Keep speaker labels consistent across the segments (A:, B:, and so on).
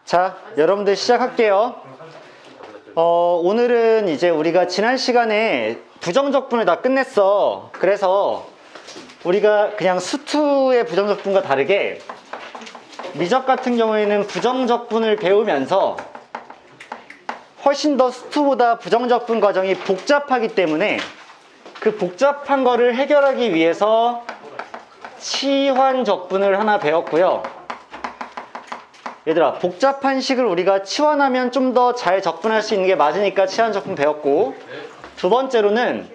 A: 자, 여러분들 시작할게요. 오늘은 이제 우리가 지난 시간에 부정적분을 다 끝냈어. 그래서 우리가 그냥 수투의 부정적분과 다르게 미적 같은 경우에는 부정적분을 배우면서 훨씬 더 수투보다 부정적분 과정이 복잡하기 때문에 그 복잡한 거를 해결하기 위해서 치환적분을 하나 배웠고요. 얘들아, 복잡한 식을 우리가 치환하면 좀 더 잘 적분할 수 있는 게 맞으니까 치환적분 배웠고, 두 번째로는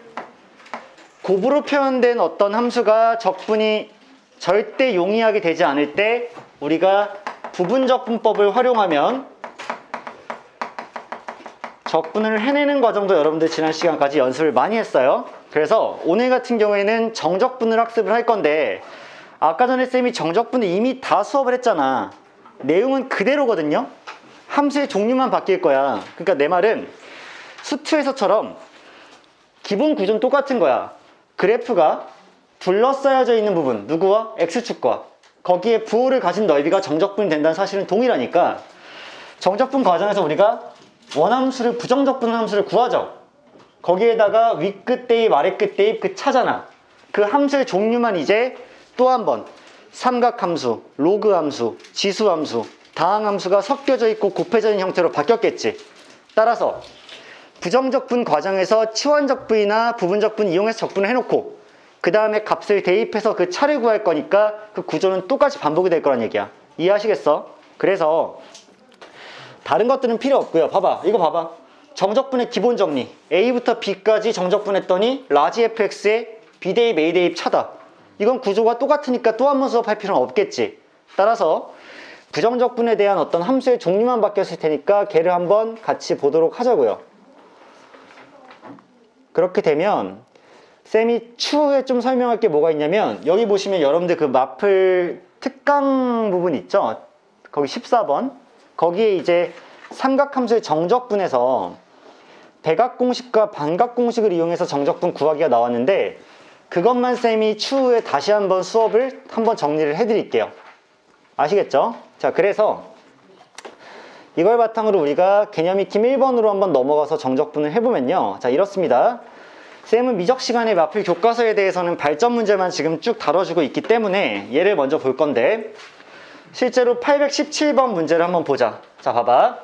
A: 곱으로 표현된 어떤 함수가 적분이 절대 용이하게 되지 않을 때 우리가 부분적분법을 활용하면 적분을 해내는 과정도 여러분들 지난 시간까지 연습을 많이 했어요. 그래서 오늘 같은 경우에는 정적분을 학습을 할 건데, 아까 전에 쌤이 정적분을 이미 다 수업을 했잖아. 내용은 그대로거든요. 함수의 종류만 바뀔 거야. 그러니까 내 말은 수투에서처럼 기본 구조는 똑같은 거야. 그래프가 둘러싸여져 있는 부분, 누구와? X축과. 거기에 부호를 가진 넓이가 정적분이 된다는 사실은 동일하니까 정적분 과정에서 우리가 원함수를, 부정적분 함수를 구하죠. 거기에다가 윗끝 대입, 아래끝 대입 그 차잖아. 그 함수의 종류만 이제 또 한 번 삼각함수, 로그함수, 지수함수, 다항함수가 섞여져 있고 곱해져 있는 형태로 바뀌었겠지. 따라서 부정적분 과정에서 치환적분이나 부분적분 이용해서 적분을 해놓고 그 다음에 값을 대입해서 그 차를 구할 거니까 그 구조는 똑같이 반복이 될 거란 얘기야. 이해하시겠어? 그래서 다른 것들은 필요 없고요. 봐봐, 이거 봐봐. 정적분의 기본 정리. A부터 B까지 정적분했더니 라지 fx에 B 대입 A 대입 차다. 이건 구조가 똑같으니까 또 한 번 수업할 필요는 없겠지. 따라서 부정적분에 대한 어떤 함수의 종류만 바뀌었을 테니까 걔를 한번 같이 보도록 하자고요. 그렇게 되면 쌤이 추후에 좀 설명할 게 뭐가 있냐면, 여기 보시면 여러분들 그 마플 특강 부분 있죠? 거기 14번. 거기에 이제 삼각함수의 정적분에서 대각공식과 반각공식을 이용해서 정적분 구하기가 나왔는데, 그것만 쌤이 추후에 다시 한번 수업을 한번 정리를 해드릴게요. 아시겠죠? 자, 그래서 이걸 바탕으로 우리가 개념 익힘 1번으로 한번 넘어가서 정적분을 해보면요. 자, 이렇습니다. 쌤은 미적 시간에 마플 교과서에 대해서는 발전 문제만 지금 쭉 다뤄주고 있기 때문에 얘를 먼저 볼 건데, 실제로 817번 문제를 한번 보자. 자, 봐봐.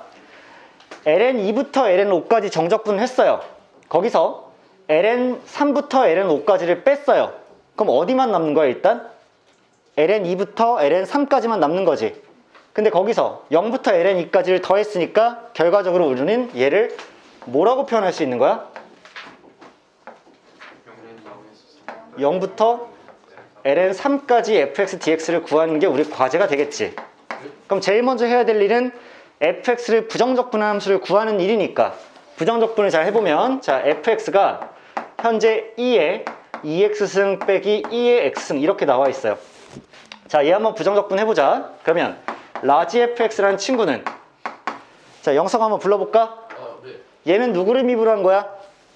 A: ln2부터 ln5까지 정적분을 했어요. 거기서 ln3부터 ln5까지를 뺐어요. 그럼 어디만 남는 거야 일단? ln2부터 ln3까지만 남는 거지. 근데 거기서 0부터 ln2까지를 더했으니까 결과적으로 우리는 얘를 뭐라고 표현할 수 있는 거야? 0부터 ln3까지 fx dx를 구하는 게 우리 과제가 되겠지. 그럼 제일 먼저 해야 될 일은 fx를 부정적분한 함수를 구하는 일이니까 부정적분을 잘 해보면, 자, fx가 현재 2에 2x승 빼기 2의 x승 이렇게 나와 있어요. 자, 얘 한번 부정적분 해보자. 그러면 라지 fx라는 친구는, 자, 영석 한번 불러볼까?
B: 네.
A: 얘는 누구를 미분을 한 거야?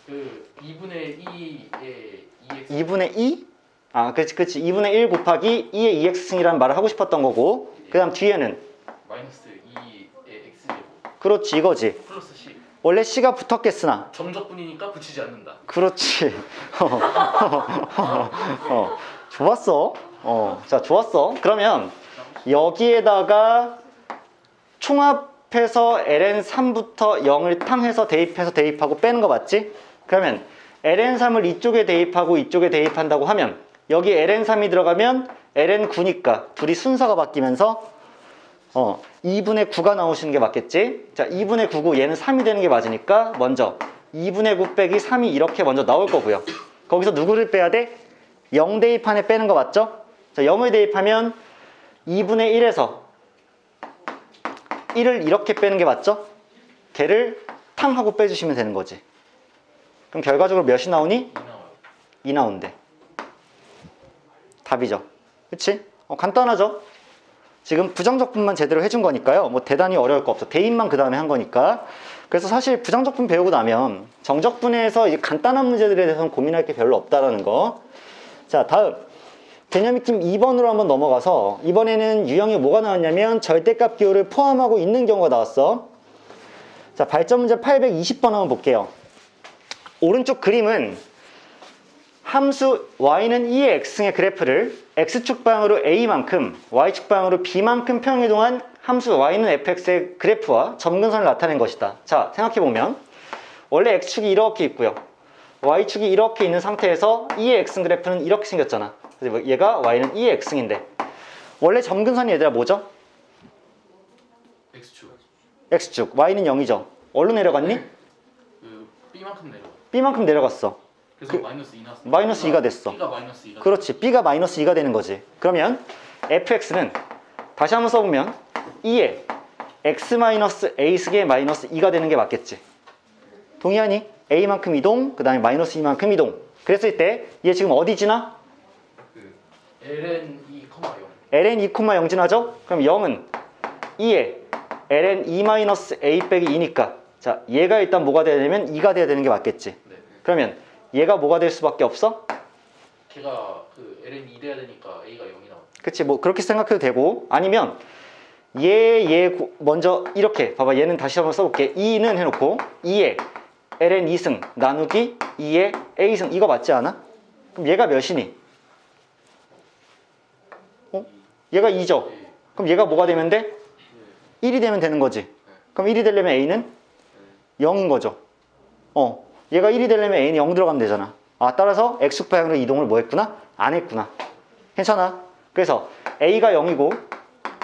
B: 그 2분의 2의 2x.
A: 2분의 2? 아, 그렇지. 2분의 1 곱하기 2의 2x승이라는 말을 하고 싶었던 거고, 그 다음 뒤에는
B: 마이너스 2의 x제곱.
A: 그렇지, 이거지.
B: 플러스 c.
A: 원래 c가 붙었겠으나
B: 정적분이니까 붙이지 않는다.
A: 그렇지. 좋았어. 자, 좋았어. 그러면 여기에다가 총합해서 ln3부터 0을 탕해서 대입해서 대입하고 빼는 거 맞지? 그러면 ln3을 이쪽에 대입하고 이쪽에 대입한다고 하면 여기 ln3이 들어가면 ln9니까 둘이 순서가 바뀌면서 2분의 9가 나오시는 게 맞겠지? 자, 2분의 9고 얘는 3이 되는 게 맞으니까 먼저 2분의 9 빼기 3이 이렇게 먼저 나올 거고요. 거기서 누구를 빼야 돼? 0 대입한에 빼는 거 맞죠? 자, 0을 대입하면 2분의 1에서 1을 이렇게 빼는 게 맞죠? 걔를 탕하고 빼주시면 되는 거지. 그럼 결과적으로 몇이 나오니?
B: 2 나와요.
A: 2 나온대. 답이죠. 그치? 간단하죠? 지금 부정적분만 제대로 해준 거니까요. 뭐 대단히 어려울 거 없어. 대입만 그 다음에 한 거니까. 그래서 사실 부정적분 배우고 나면 정적분에서 이제 간단한 문제들에 대해서는 고민할 게 별로 없다라는 거. 자, 다음. 개념 익힘 2번으로 한번 넘어가서 이번에는 유형이 뭐가 나왔냐면 절대값 기호를 포함하고 있는 경우가 나왔어. 자, 발전 문제 820번 한번 볼게요. 오른쪽 그림은 함수 y는 2의 x승의 그래프를 x축 방향으로 a만큼 y축 방향으로 b만큼 평이동한 함수 y는 fx의 그래프와 점근선을 나타낸 것이다. 자, 생각해보면 원래 x축이 이렇게 있고요, y축이 이렇게 있는 상태에서 2의 x승 그래프는 이렇게 생겼잖아. 그래서 얘가 y는 2의 x승인데 원래 점근선이 얘들아 뭐죠?
B: X축.
A: x축, y는 0이죠. 어디로 내려갔니?
B: 그 B만큼 내려가.
A: b만큼 내려갔어.
B: 그래서 마이너스 2 나왔어.
A: 마이너스 2가 됐어.
B: B가 마이너스 2가.
A: 그렇지, b가 마이너스 2가 되는 거지. 그러면 fx는 다시 한번 써보면 2의 x-a승의 마이너스 2가 되는 게 맞겠지. 동의하니? a만큼 이동, 그 다음에 마이너스 2만큼 이동. 그랬을 때 얘 지금 어디 지나?
B: 그 ln 2,0.
A: ln 2,0 지나죠? 그럼 0은 2의 ln 2-a 빼기 2니까 자, 얘가 일단 뭐가 돼야 되면 2가 돼야 되는 게 맞겠지.
B: 네.
A: 그러면 얘가 뭐가 될 수밖에 없어?
B: 걔가 그 ln 2 돼야 되니까 a가 0이 나와.
A: 그치, 뭐 그렇게 생각해도 되고, 아니면 얘 먼저 이렇게 봐봐. 얘는 다시 한번 써볼게. 2는 해놓고 2의 ln 2승 나누기 2의 a승, 이거 맞지 않아? 그럼 얘가 몇이니? 얘가 2죠.
B: 네.
A: 그럼 얘가 뭐가 되면 돼? 1이 되면 되는 거지. 그럼 1이 되려면 a는 0인 거죠. 얘가 1이 되려면 a는 0 들어가면 되잖아. 아, 따라서 x축 방향으로 이동을 뭐 했구나? 안 했구나. 괜찮아. 그래서 a가 0이고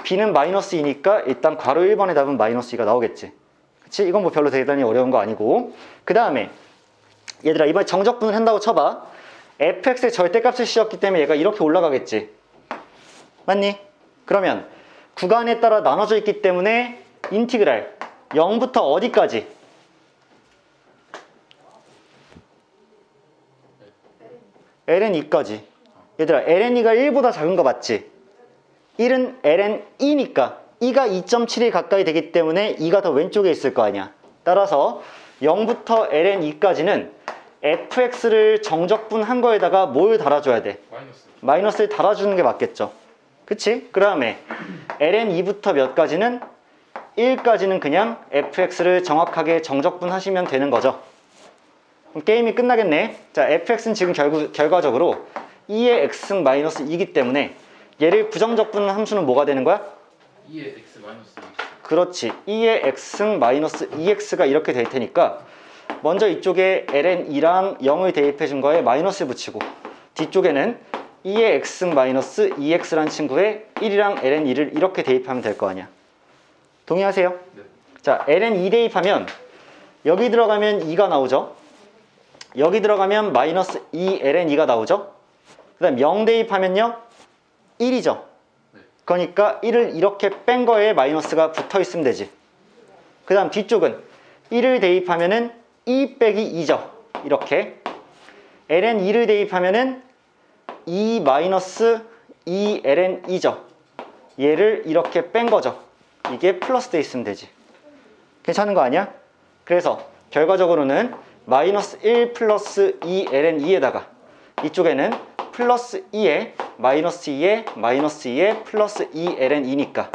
A: b는 마이너스 2니까 일단 괄호 1번의 답은 마이너스 2가 나오겠지. 그치? 이건 뭐 별로 대단히 어려운 거 아니고, 그 다음에 얘들아 이번에 정적분을 한다고 쳐봐. fx의 절대값을 씌웠기 때문에 얘가 이렇게 올라가겠지. 맞니? 그러면 구간에 따라 나눠져 있기 때문에 인티그랄 0부터 어디까지? ln2까지. 얘들아 ln2가 1보다 작은 거 맞지? 1은 ln2니까 2가 2.7이 가까이 되기 때문에 2가 더 왼쪽에 있을 거 아니야. 따라서 0부터 ln2까지는 fx를 정적분한 거에다가 뭘 달아줘야 돼? 마이너스를 달아주는 게 맞겠죠. 그치? 그 다음에 ln2부터 몇 가지는 1까지는 그냥 fx를 정확하게 정적분하시면 되는 거죠. 그럼 게임이 끝나겠네. 자, fx는 지금 결과적으로 2의 x승 마이너스 2이기 때문에 얘를 부정적분한 함수는 뭐가 되는 거야?
B: 2의 x 마이너스 2.
A: 그렇지. 2의 x승 마이너스 2x가 이렇게 될 테니까 먼저 이쪽에 ln2랑 0을 대입해 준 거에 마이너스를 붙이고, 뒤쪽에는 2의 x승 마이너스 2x라는 친구에 1이랑 ln2를 이렇게 대입하면 될 거 아니야. 동의하세요?
B: 네.
A: 자, ln2 대입하면 여기 들어가면 2가 나오죠. 여기 들어가면 마이너스 2 ln2가 나오죠. 그 다음 0 대입하면요 1이죠.
B: 네.
A: 그러니까 1을 이렇게 뺀 거에 마이너스가 붙어 있으면 되지. 그 다음 뒤쪽은 1을 대입하면은 2 빼기 2죠. 이렇게 ln2를 대입하면은 2 마이너스 2 ln2죠. 얘를 이렇게 뺀 거죠. 이게 플러스 돼 있으면 되지. 괜찮은 거 아니야? 그래서 결과적으로는 마이너스 1 플러스 2 ln2에다가 이쪽에는 플러스 2에 마이너스 2에 마이너스 2에 플러스 2 ln2니까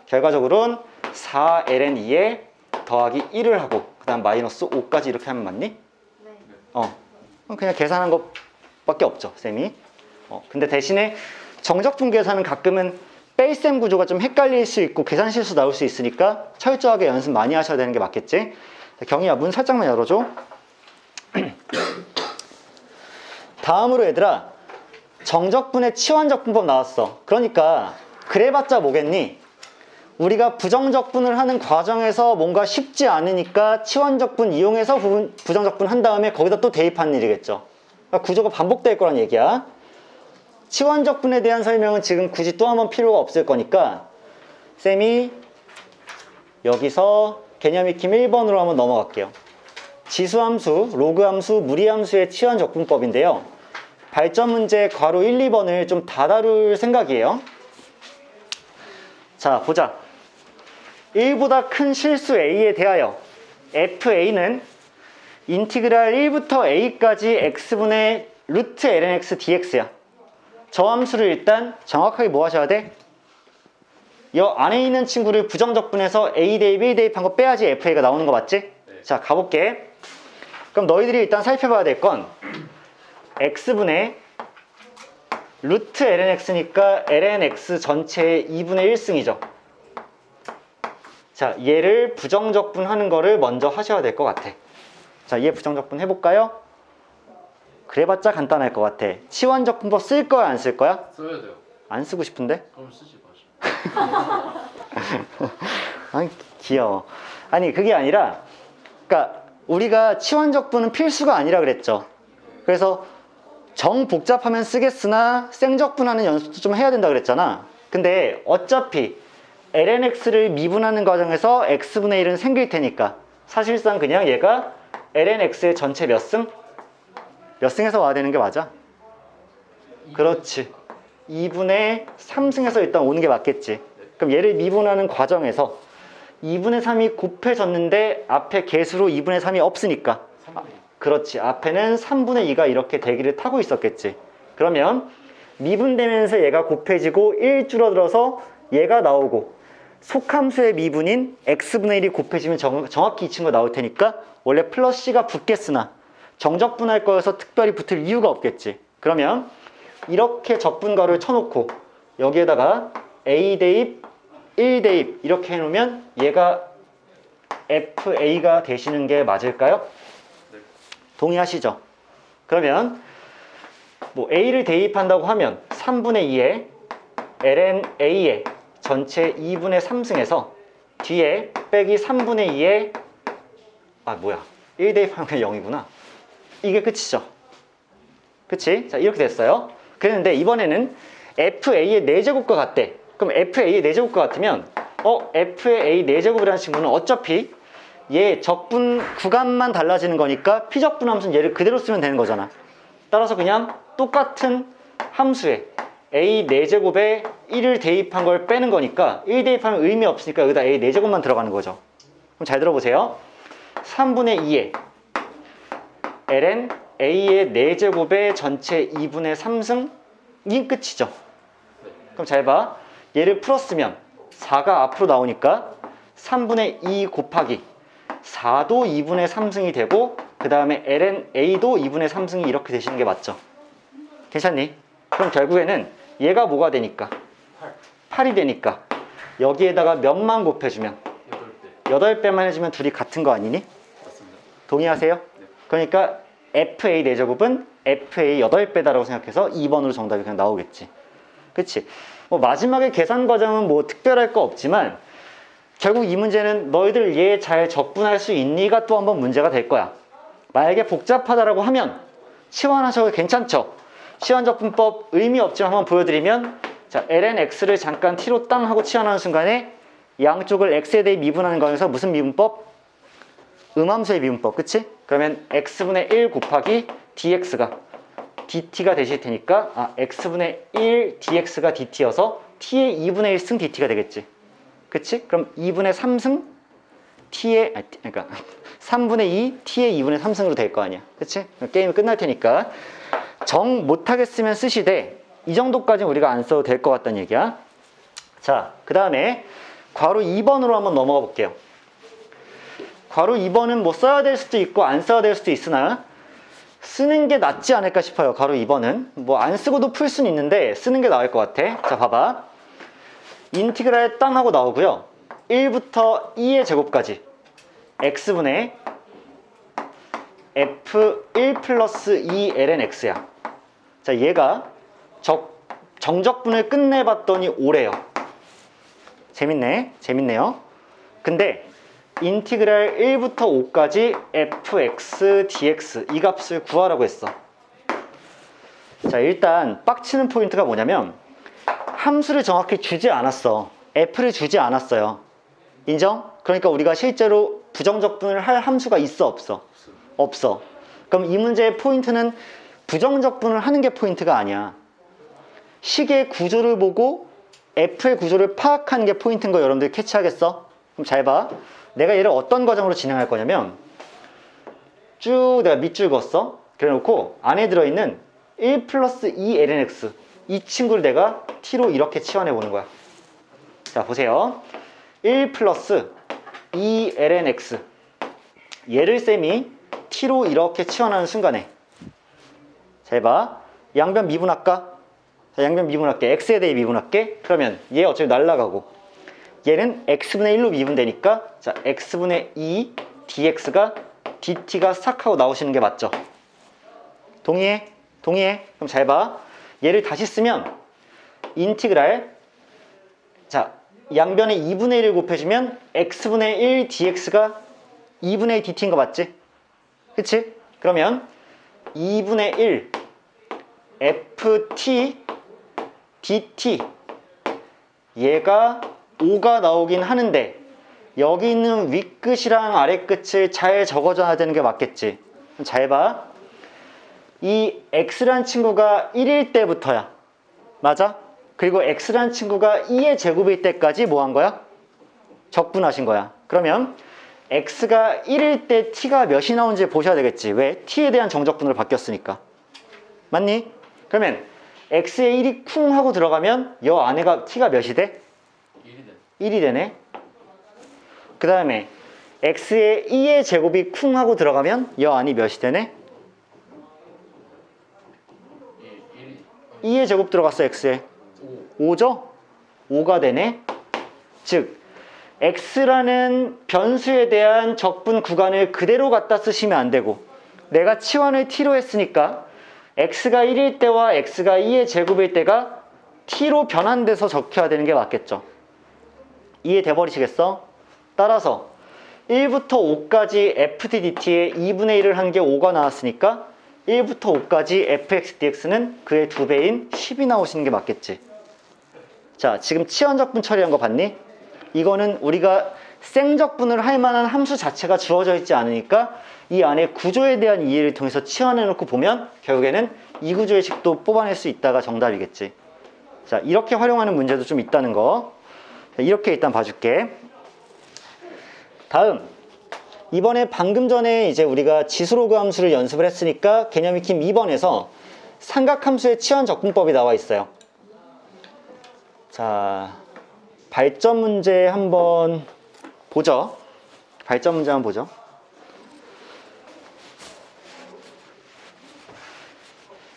A: 결과적으로는 4 ln2에 더하기 1을 하고 그 다음 마이너스 5까지 이렇게 하면 맞니?
C: 네.
A: 그냥 계산한 것밖에 없죠, 쌤이. 근데 대신에 정적분 계산은 가끔은 뺄셈 구조가 좀 헷갈릴 수 있고 계산 실수 나올 수 있으니까 철저하게 연습 많이 하셔야 되는 게 맞겠지? 경희야, 문 살짝만 열어줘. 다음으로 얘들아, 정적분의 치환적분법 나왔어. 그러니까 그래봤자 뭐겠니? 우리가 부정적분을 하는 과정에서 뭔가 쉽지 않으니까 치환적분 이용해서 부정적분 한 다음에 거기다 또 대입하는 일이겠죠. 그러니까 구조가 반복될 거란 얘기야. 치환적분에 대한 설명은 지금 굳이 또 한번 필요가 없을 거니까 쌤이 여기서 개념 익힘 1번으로 한번 넘어갈게요. 지수함수, 로그함수, 무리함수의 치환적분법인데요. 발전 문제 괄호 1, 2번을 좀 다 다룰 생각이에요. 자, 보자. 1보다 큰 실수 a에 대하여 fa는 인티그랄 1부터 a까지 x분의 루트 lnx dx야. 저 함수를 일단 정확하게 뭐 하셔야 돼? 이 안에 있는 친구를 부정적분해서 A 대입 1 대입한 거 빼야지 FA가 나오는 거 맞지?
B: 네.
A: 자, 가볼게. 그럼 너희들이 일단 살펴봐야 될 건 x분의 루트 lnx니까 lnx 전체의 2분의 1승이죠. 자, 얘를 부정적분하는 거를 먼저 하셔야 될 것 같아. 자, 얘 부정적분 해볼까요? 그래봤자 간단할 것 같아. 치환적분법 쓸 거야, 안 쓸 거야?
B: 써야 돼요.
A: 안 쓰고 싶은데?
B: 그럼 쓰지 마시고.
A: 아니, 귀여워. 아니, 그게 아니라, 그러니까 우리가 치환적분은 필수가 아니라 그랬죠. 그래서 정복잡하면 쓰겠으나 생적분하는 연습도 좀 해야 된다 그랬잖아. 근데 어차피 lnx를 미분하는 과정에서 x분의 1은 생길 테니까 사실상 그냥 얘가 lnx의 전체 몇 승? 몇 승에서 와야 되는 게 맞아? 그렇지. 2분의 3승에서 일단 오는 게 맞겠지. 그럼 얘를 미분하는 과정에서 2분의 3이 곱해졌는데 앞에 개수로 2분의 3이 없으니까
B: 3분의 2.
A: 그렇지. 앞에는 3분의 2가 이렇게 대기를 타고 있었겠지. 그러면 미분되면서 얘가 곱해지고 1 줄어들어서 얘가 나오고 속함수의 미분인 x분의 1이 곱해지면 정확히 이 친구가 나올 테니까 원래 플러스 c가 붙겠으나 정적분할 거여서 특별히 붙을 이유가 없겠지. 그러면 이렇게 적분가를 쳐놓고 여기에다가 a 대입 1 대입 이렇게 해놓으면 얘가 fa가 되시는 게 맞을까요?
B: 네.
A: 동의하시죠? 그러면 뭐 a를 대입한다고 하면 3분의 2에 ln a의 전체 2분의 3승에서 뒤에 빼기 3분의 2에 1 대입하면 그냥 0이구나. 이게 끝이죠. 그치? 자, 이렇게 됐어요. 그랬는데 이번에는 FA의 4제곱과 같대. 그럼 FA의 4제곱과 같으면 F의 A 4제곱이라는 친구는 어차피 얘 적분 구간만 달라지는 거니까 피적분 함수는 얘를 그대로 쓰면 되는 거잖아. 따라서 그냥 똑같은 함수에 A 4제곱에 1을 대입한 걸 빼는 거니까 1 대입하면 의미 없으니까 여기다 A 4제곱만 들어가는 거죠. 그럼 잘 들어보세요. 3분의 2에 ln a의 4제곱의 전체 2분의 3승이 끝이죠. 그럼 잘 봐. 얘를 풀었으면 4가 앞으로 나오니까 3분의 2 곱하기 4도 2분의 3승이 되고 그 다음에 ln a도 2분의 3승이 이렇게 되시는 게 맞죠? 괜찮니? 그럼 결국에는 얘가 뭐가 되니까? 8이 되니까 여기에다가 몇만 곱해주면
B: 8배.
A: 8배만 해주면 둘이 같은 거 아니니?
B: 맞습니다.
A: 동의하세요?
B: 네.
A: 그러니까 FA 4제곱은 FA 8배다라고 생각해서 2번으로 정답이 그냥 나오겠지. 그치? 뭐 마지막에 계산 과정은 뭐 특별할 거 없지만 결국 이 문제는 너희들 얘 잘 적분할 수 있니가 또 한번 문제가 될 거야. 만약에 복잡하다라고 하면 치환하셔도 괜찮죠? 치환적분법 의미 없지만 한번 보여드리면 자, lnx를 잠깐 t로 땅 하고 치환하는 순간에 양쪽을 x에 대해 미분하는 거에서 무슨 미분법? 음함수의 미분법, 그치? 그러면 x분의 1 곱하기 dx가 dt가 되실 테니까 x분의 1 dx가 dt여서 t의 2분의 1승 dt가 되겠지. 그치? 그럼 2분의 3승 t의 그러니까 3분의 2 t의 2분의 3승으로 될 거 아니야. 그치? 게임이 끝날 테니까 정 못하겠으면 쓰시되 이 정도까지는 우리가 안 써도 될 것 같다는 얘기야. 자, 그 다음에 괄호 2번으로 한번 넘어가 볼게요. 괄호 2번은 뭐 써야 될 수도 있고 안 써야 될 수도 있으나 쓰는 게 낫지 않을까 싶어요. 괄호 2번은 뭐 안 쓰고도 풀 수는 있는데 쓰는 게 나을 것 같아. 자, 봐봐. 인티그랄 땅 하고 나오고요. 1부터 2의 제곱까지 x분의 f1 플러스 2 ln x야. 자, 얘가 정적분을 끝내봤더니 5래요. 재밌네. 재밌네요. 근데 인티그랄 1부터 5까지 fx dx 이 값을 구하라고 했어. 자, 일단 빡치는 포인트가 뭐냐면 함수를 정확히 주지 않았어. f를 주지 않았어요. 인정? 그러니까 우리가 실제로 부정적분을 할 함수가 있어 없어? 없어. 그럼 이 문제의 포인트는 부정적분을 하는 게 포인트가 아니야. 식의 구조를 보고 f의 구조를 파악하는 게 포인트인 거 여러분들 캐치하겠어? 그럼 잘 봐. 내가 얘를 어떤 과정으로 진행할 거냐면 쭉 내가 밑줄 그었어. 그래 놓고 안에 들어있는 1 플러스 2 lnx 이 친구를 내가 t로 이렇게 치환해 보는 거야. 자, 보세요. 1 플러스 2lnx. 얘를 쌤이 t로 이렇게 치환하는 순간에, 잘 봐. 양변 미분할까? 자, 양변 미분할게. x에 대해 미분할게. 그러면 얘 어차피 날라가고, 얘는 x분의 1로 미분되니까, 자, x분의 2 dx가 dt가 싹 하고 나오시는 게 맞죠? 동의해? 동의해? 그럼 잘 봐. 얘를 다시 쓰면 인티그랄, 자, 양변에 2분의 1을 곱해주면 x분의 1 dx가 2분의 1 dt인 거 맞지? 그치? 그러면 2분의 1 ft dt, 얘가 5가 나오긴 하는데 여기 있는 윗끝이랑 아랫끝을 잘 적어줘야 되는 게 맞겠지? 잘 봐. 이 x란 친구가 1일 때부터야. 맞아? 그리고 x란 친구가 2의 제곱일 때까지 뭐 한 거야? 적분하신 거야. 그러면 x가 1일 때 t가 몇이 나오는지 보셔야 되겠지. 왜? t에 대한 정적분으로 바뀌었으니까. 맞니? 그러면 x에 1이 쿵 하고 들어가면 여 안에가 t가 몇이 돼? 1이 되네. 그 다음에 x에 2의 제곱이 쿵 하고 들어가면 여 안이 몇이 되네? 2의 제곱 들어갔어. x에 5죠? 5가 되네. 즉 x라는 변수에 대한 적분 구간을 그대로 갖다 쓰시면 안 되고, 내가 치환을 t로 했으니까 x가 1일 때와 x가 2의 제곱일 때가 t로 변환돼서 적혀야 되는 게 맞겠죠. 이해돼 버리시겠어? 따라서 1부터 5까지 fdt에 2분의 1을 한 게 5가 나왔으니까 1부터 5까지 fx/dx는 그의 2배인 10이 나오시는 게 맞겠지. 자, 지금 치환적분 처리한 거 봤니? 이거는 우리가 생적분을 할 만한 함수 자체가 주어져 있지 않으니까 이 안에 구조에 대한 이해를 통해서 치환해 놓고 보면 결국에는 이 구조의 식도 뽑아낼 수 있다가 정답이겠지. 자, 이렇게 활용하는 문제도 좀 있다는 거. 자, 이렇게 일단 봐줄게. 다음, 이번에 방금 전에 이제 우리가 지수로그 함수를 연습을 했으니까 개념 익힘 2번에서 삼각함수의 치환적분법이 나와 있어요. 자, 발전 문제 한번 보죠. 발전 문제 한번 보죠.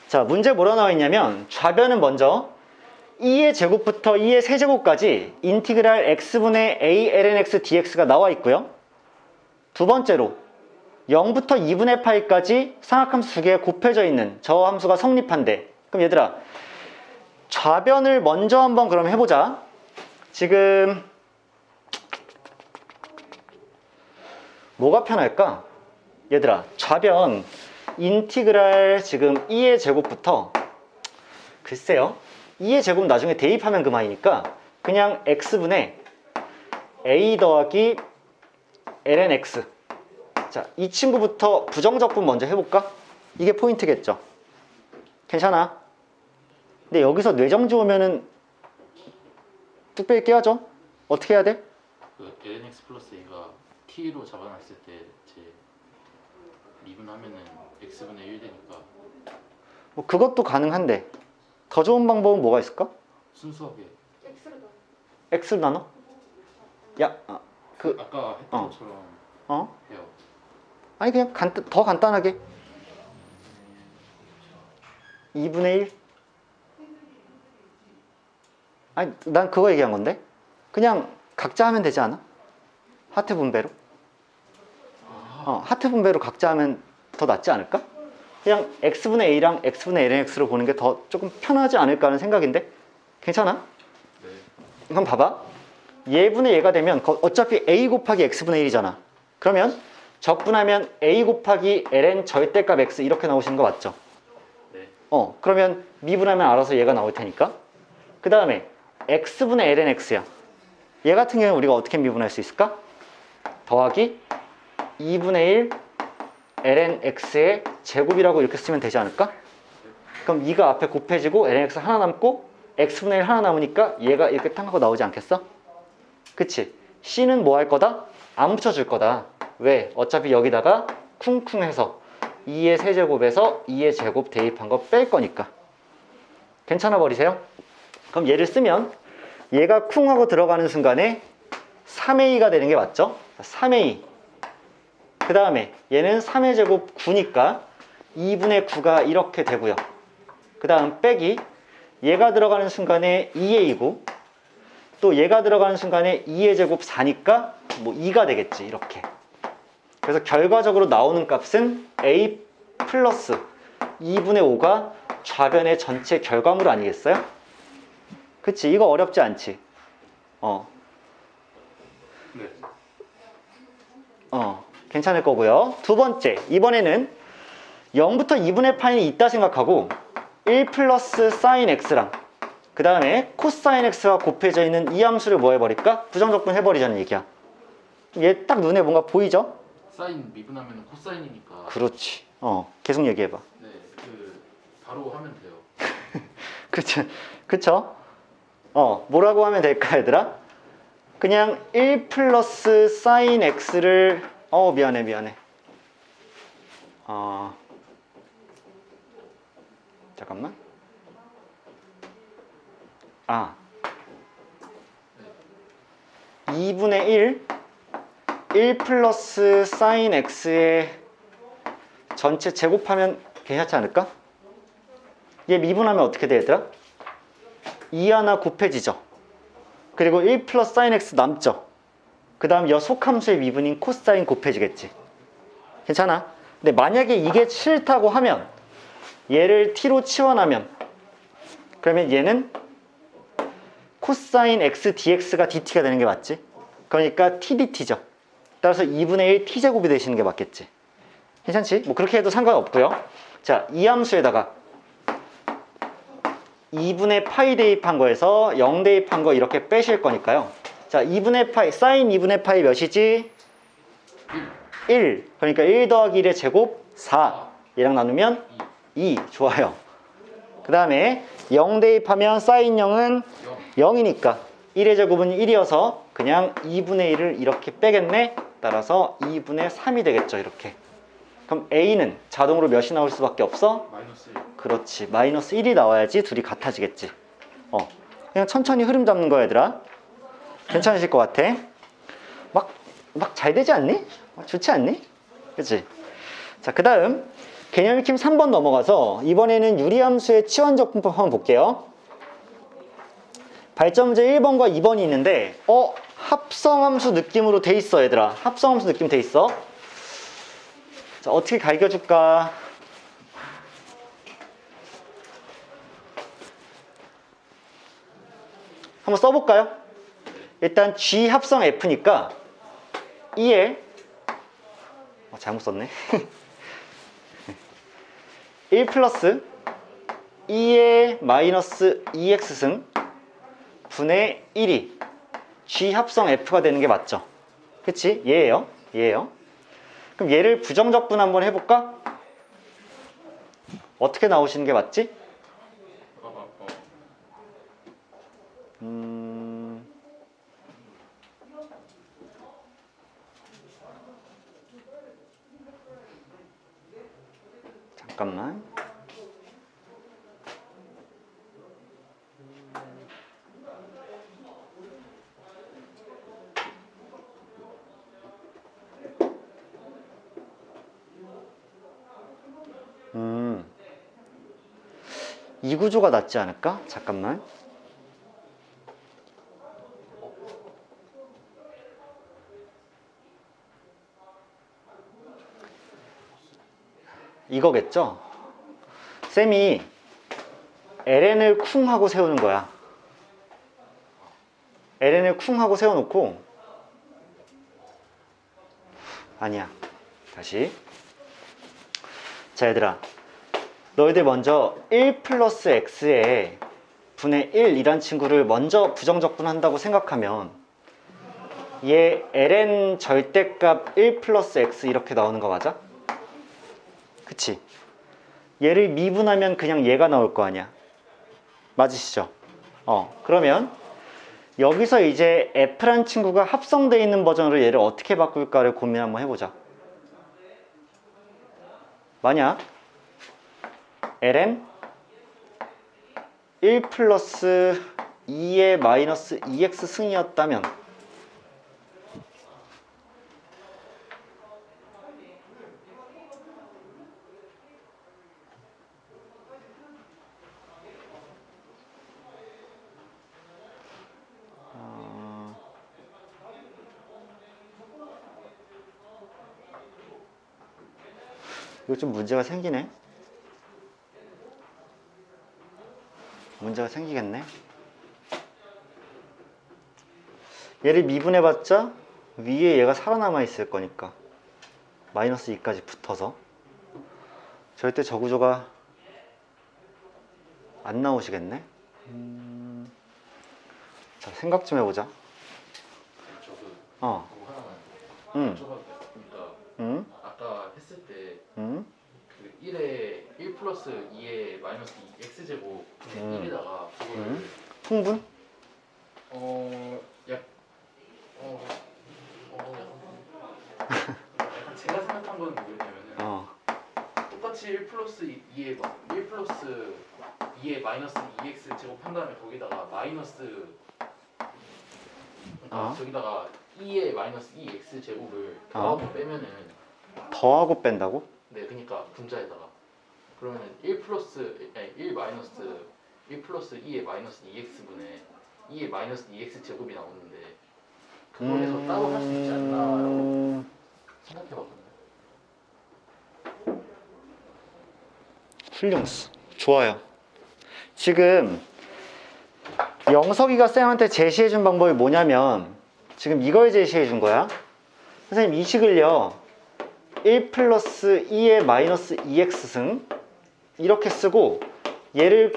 A: 자, 문제 뭐라 나와 있냐면 좌변은 먼저 2의 제곱부터 2의 세제곱까지 인티그랄 x분의 a lnx dx가 나와 있고요. 두 번째로 0부터 2분의 파이까지 삼각함수 두 개가 곱해져 있는 저 함수가 성립한대. 그럼 얘들아, 좌변을 먼저 한번 그럼 해보자. 지금 뭐가 편할까? 얘들아, 좌변 인티그랄 지금 2의 제곱부터, 글쎄요, 2의 제곱 나중에 대입하면 그만이니까 그냥 x분의 a 더하기 lnx. 자, 이 친구부터 부정적분 먼저 해볼까? 이게 포인트겠죠. 괜찮아? 근데 여기서 뇌정지 오면은 뚝배기 깨야죠. 어떻게 해야 돼?
B: 그 lnx 플러스 a가 t로 잡아놨을 때 제 미분하면은 x분의 1 되니까
A: 뭐 그것도 가능한데 더 좋은 방법은 뭐가 있을까?
B: 순수하게
A: x를 나눠? 야,
B: 아까 했던 것처럼 해요.
A: 아니 그냥 더 간단하게 2분의 1? 아니 난 그거 얘기한 건데 그냥 각자 하면 되지 않아? 하트 분배로? 하트 분배로 각자 하면 더 낫지 않을까? 그냥 x분의 a랑 x분의 lnx로 보는 게 더 조금 편하지 않을까 하는 생각인데 괜찮아?
B: 네.
A: 한번 봐봐. 얘분의 얘가 되면 어차피 a 곱하기 x분의 1이잖아. 그러면 적분하면 a 곱하기 ln 절대값 x 이렇게 나오시는 거 맞죠?
B: 네.
A: 그러면 미분하면 알아서 얘가 나올 테니까. 그 다음에 x분의 lnx야. 얘 같은 경우는 우리가 어떻게 미분할 수 있을까? 더하기 2분의 1 lnx의 제곱이라고 이렇게 쓰면 되지 않을까? 그럼 2가 앞에 곱해지고 lnx 하나 남고 x분의 1 하나 남으니까 얘가 이렇게 탕 하고 나오지 않겠어? 그치? c는 뭐 할 거다? 안 붙여줄 거다. 왜? 어차피 여기다가 쿵쿵 해서 2의 세제곱에서 2의 제곱 대입한 거 뺄 거니까. 괜찮아 버리세요? 그럼 얘를 쓰면 얘가 쿵 하고 들어가는 순간에 3a가 되는 게 맞죠? 3a. 그 다음에 얘는 3의 제곱 9니까 2분의 9가 이렇게 되고요. 그 다음 빼기 얘가 들어가는 순간에 2a이고 또 얘가 들어가는 순간에 2의 제곱 4니까 뭐 2가 되겠지. 이렇게. 그래서 결과적으로 나오는 값은 a 플러스 2분의 5가 좌변의 전체 결과물 아니겠어요? 그치? 이거 어렵지 않지?
B: 네.
A: 괜찮을 거고요. 두 번째, 이번에는 0부터 2분의 파이는 있다 생각하고 1 플러스 사인 x랑 그 다음에 코사인 x가 곱해져 있는 이 함수를 뭐 해버릴까? 부정적분 해버리자는 얘기야. 얘 딱 눈에 뭔가 보이죠?
B: 사인 미분하면 코사인이니까.
A: 그렇지. 계속 얘기해봐.
B: 네, 바로 하면 돼요.
A: 그쵸? 그쵸? 뭐라고 하면 될까, 얘들아? 그냥 1 플러스 사인 x를 미안해. 잠깐만. 2분의 1 플러스 사인 x의 전체 제곱하면 괜찮지 않을까? 얘 미분하면 어떻게 돼, 얘들아? 2 하나 곱해지죠. 그리고 1 플러스 사인 x 남죠. 그 다음 여 속함수의 미분인 코사인 곱해지겠지. 괜찮아? 근데 만약에 이게 싫다고 하면 얘를 t로 치환하면 그러면 얘는 코사인 x dx가 dt가 되는 게 맞지? 그러니까 tdt죠. 따라서 2분의 1 t제곱이 되시는 게 맞겠지. 괜찮지? 뭐 그렇게 해도 상관없고요. 자, 이 함수에다가 2분의 파이 대입한 거에서 0 대입한 거 이렇게 빼실 거니까요. 자, 2분의 파이, 사인 2분의 파이 몇이지? 1. 그러니까 1 더하기 1의 제곱 4. 얘랑 나누면 2. 좋아요. 그 다음에 0 대입하면 사인 0은 0이니까 1의 제곱은 1이어서 그냥 2분의 1을 이렇게 빼겠네. 따라서 2분의 3이 되겠죠. 이렇게. 그럼 A는 자동으로 몇이 나올 수밖에 없어?
B: 마이너스 1.
A: 그렇지. 마이너스 1이 나와야지 둘이 같아지겠지. 그냥 천천히 흐름 잡는 거야, 얘들아. 괜찮으실 것 같아. 막 잘 되지 않니? 좋지 않니? 그치? 자, 그 다음 개념 익힘 3번 넘어가서 이번에는 유리함수의 치환적 분법 한번 볼게요. 발전 문제 1번과 2번이 있는데 합성함수 느낌으로 돼 있어, 얘들아. 합성함수 느낌 돼 있어. 자, 어떻게 갈겨줄까? 한번 써볼까요? 일단 G 합성 F니까 2에 잘못 썼네. 1 플러스 2의 마이너스 2x승 분의 1이 G 합성 F가 되는 게 맞죠? 그치? 얘예요. 그럼 얘를 부정적분 한번 해볼까? 어떻게 나오시는 게 맞지? 잠깐만. 이 구조가 낫지 않을까? 잠깐만. 이거겠죠? 쌤이 ln을 쿵 하고 세우는 거야. ln을 쿵 하고 세워놓고 아니야. 다시. 자, 얘들아. 너희들 먼저 1 플러스 x에 분의 1이란 친구를 먼저 부정적분 한다고 생각하면 얘 ln 절대값 1 플러스 x 이렇게 나오는 거 맞아? 그치? 얘를 미분하면 그냥 얘가 나올 거 아니야. 맞으시죠? 그러면 여기서 이제 f란 친구가 합성되어 있는 버전으로 얘를 어떻게 바꿀까를 고민 한번 해보자. 만약 ln 1 플러스 2의 마이너스 2x 승이었다면 이거 좀 문제가 생기네. 문제가 생기겠네. 얘를 미분해봤자 위에 얘가 살아남아 있을 거니까 마이너스 2까지 붙어서 절대 저 구조가 안 나오시겠네. 자, 생각 좀 해보자.
B: 저도
A: 어,
B: 그거
A: 응.
B: 하나만 여쭤봐도 그러니까
A: 응?
B: 아까 했을 때
A: 응?
B: 그 1에 1 플러스 2의 마이너스 2 x제곱 1에다가 그거를
A: 풍분?
B: 약간 제가 생각한 건 뭐였냐면은
A: 어,
B: 똑같이 1 플러스 2의 마이너스 2x 제곱 한 다음에 거기다가 마이너스 그러니까 저기다가 2의 마이너스 2x 제곱을 더하고 빼면은
A: 더하고 뺀다고?
B: 네 그러니까 분자에다가 그러면은 1 플러스 2의 마이너스 2x분의 2의 마이너스 2x 제곱이 나오는데 그거에서 따로 할 수 있지 않나라고 생각해봤거든요.
A: 훌륭스. 좋아요. 지금 영석이가 쌤한테 제시해준 방법이 뭐냐면 지금 이걸 제시해준 거야. 선생님 이 식을요 1 플러스 2의 마이너스 2x승 이렇게 쓰고 얘를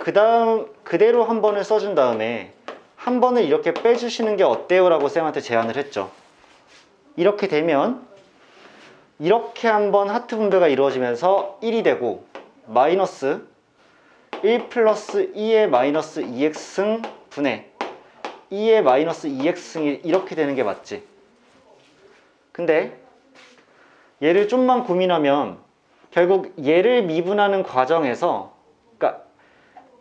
A: 그대로 한 번을 써준 다음에 한 번을 이렇게 빼주시는 게 어때요? 라고 쌤한테 제안을 했죠. 이렇게 되면 이렇게 한번 하트 분배가 이루어지면서 1이 되고 마이너스 1 플러스 2의 마이너스 2x승 분의 2의 마이너스 2x승이 이렇게 되는 게 맞지. 근데 얘를 좀만 고민하면 결국 얘를 미분하는 과정에서 그러니까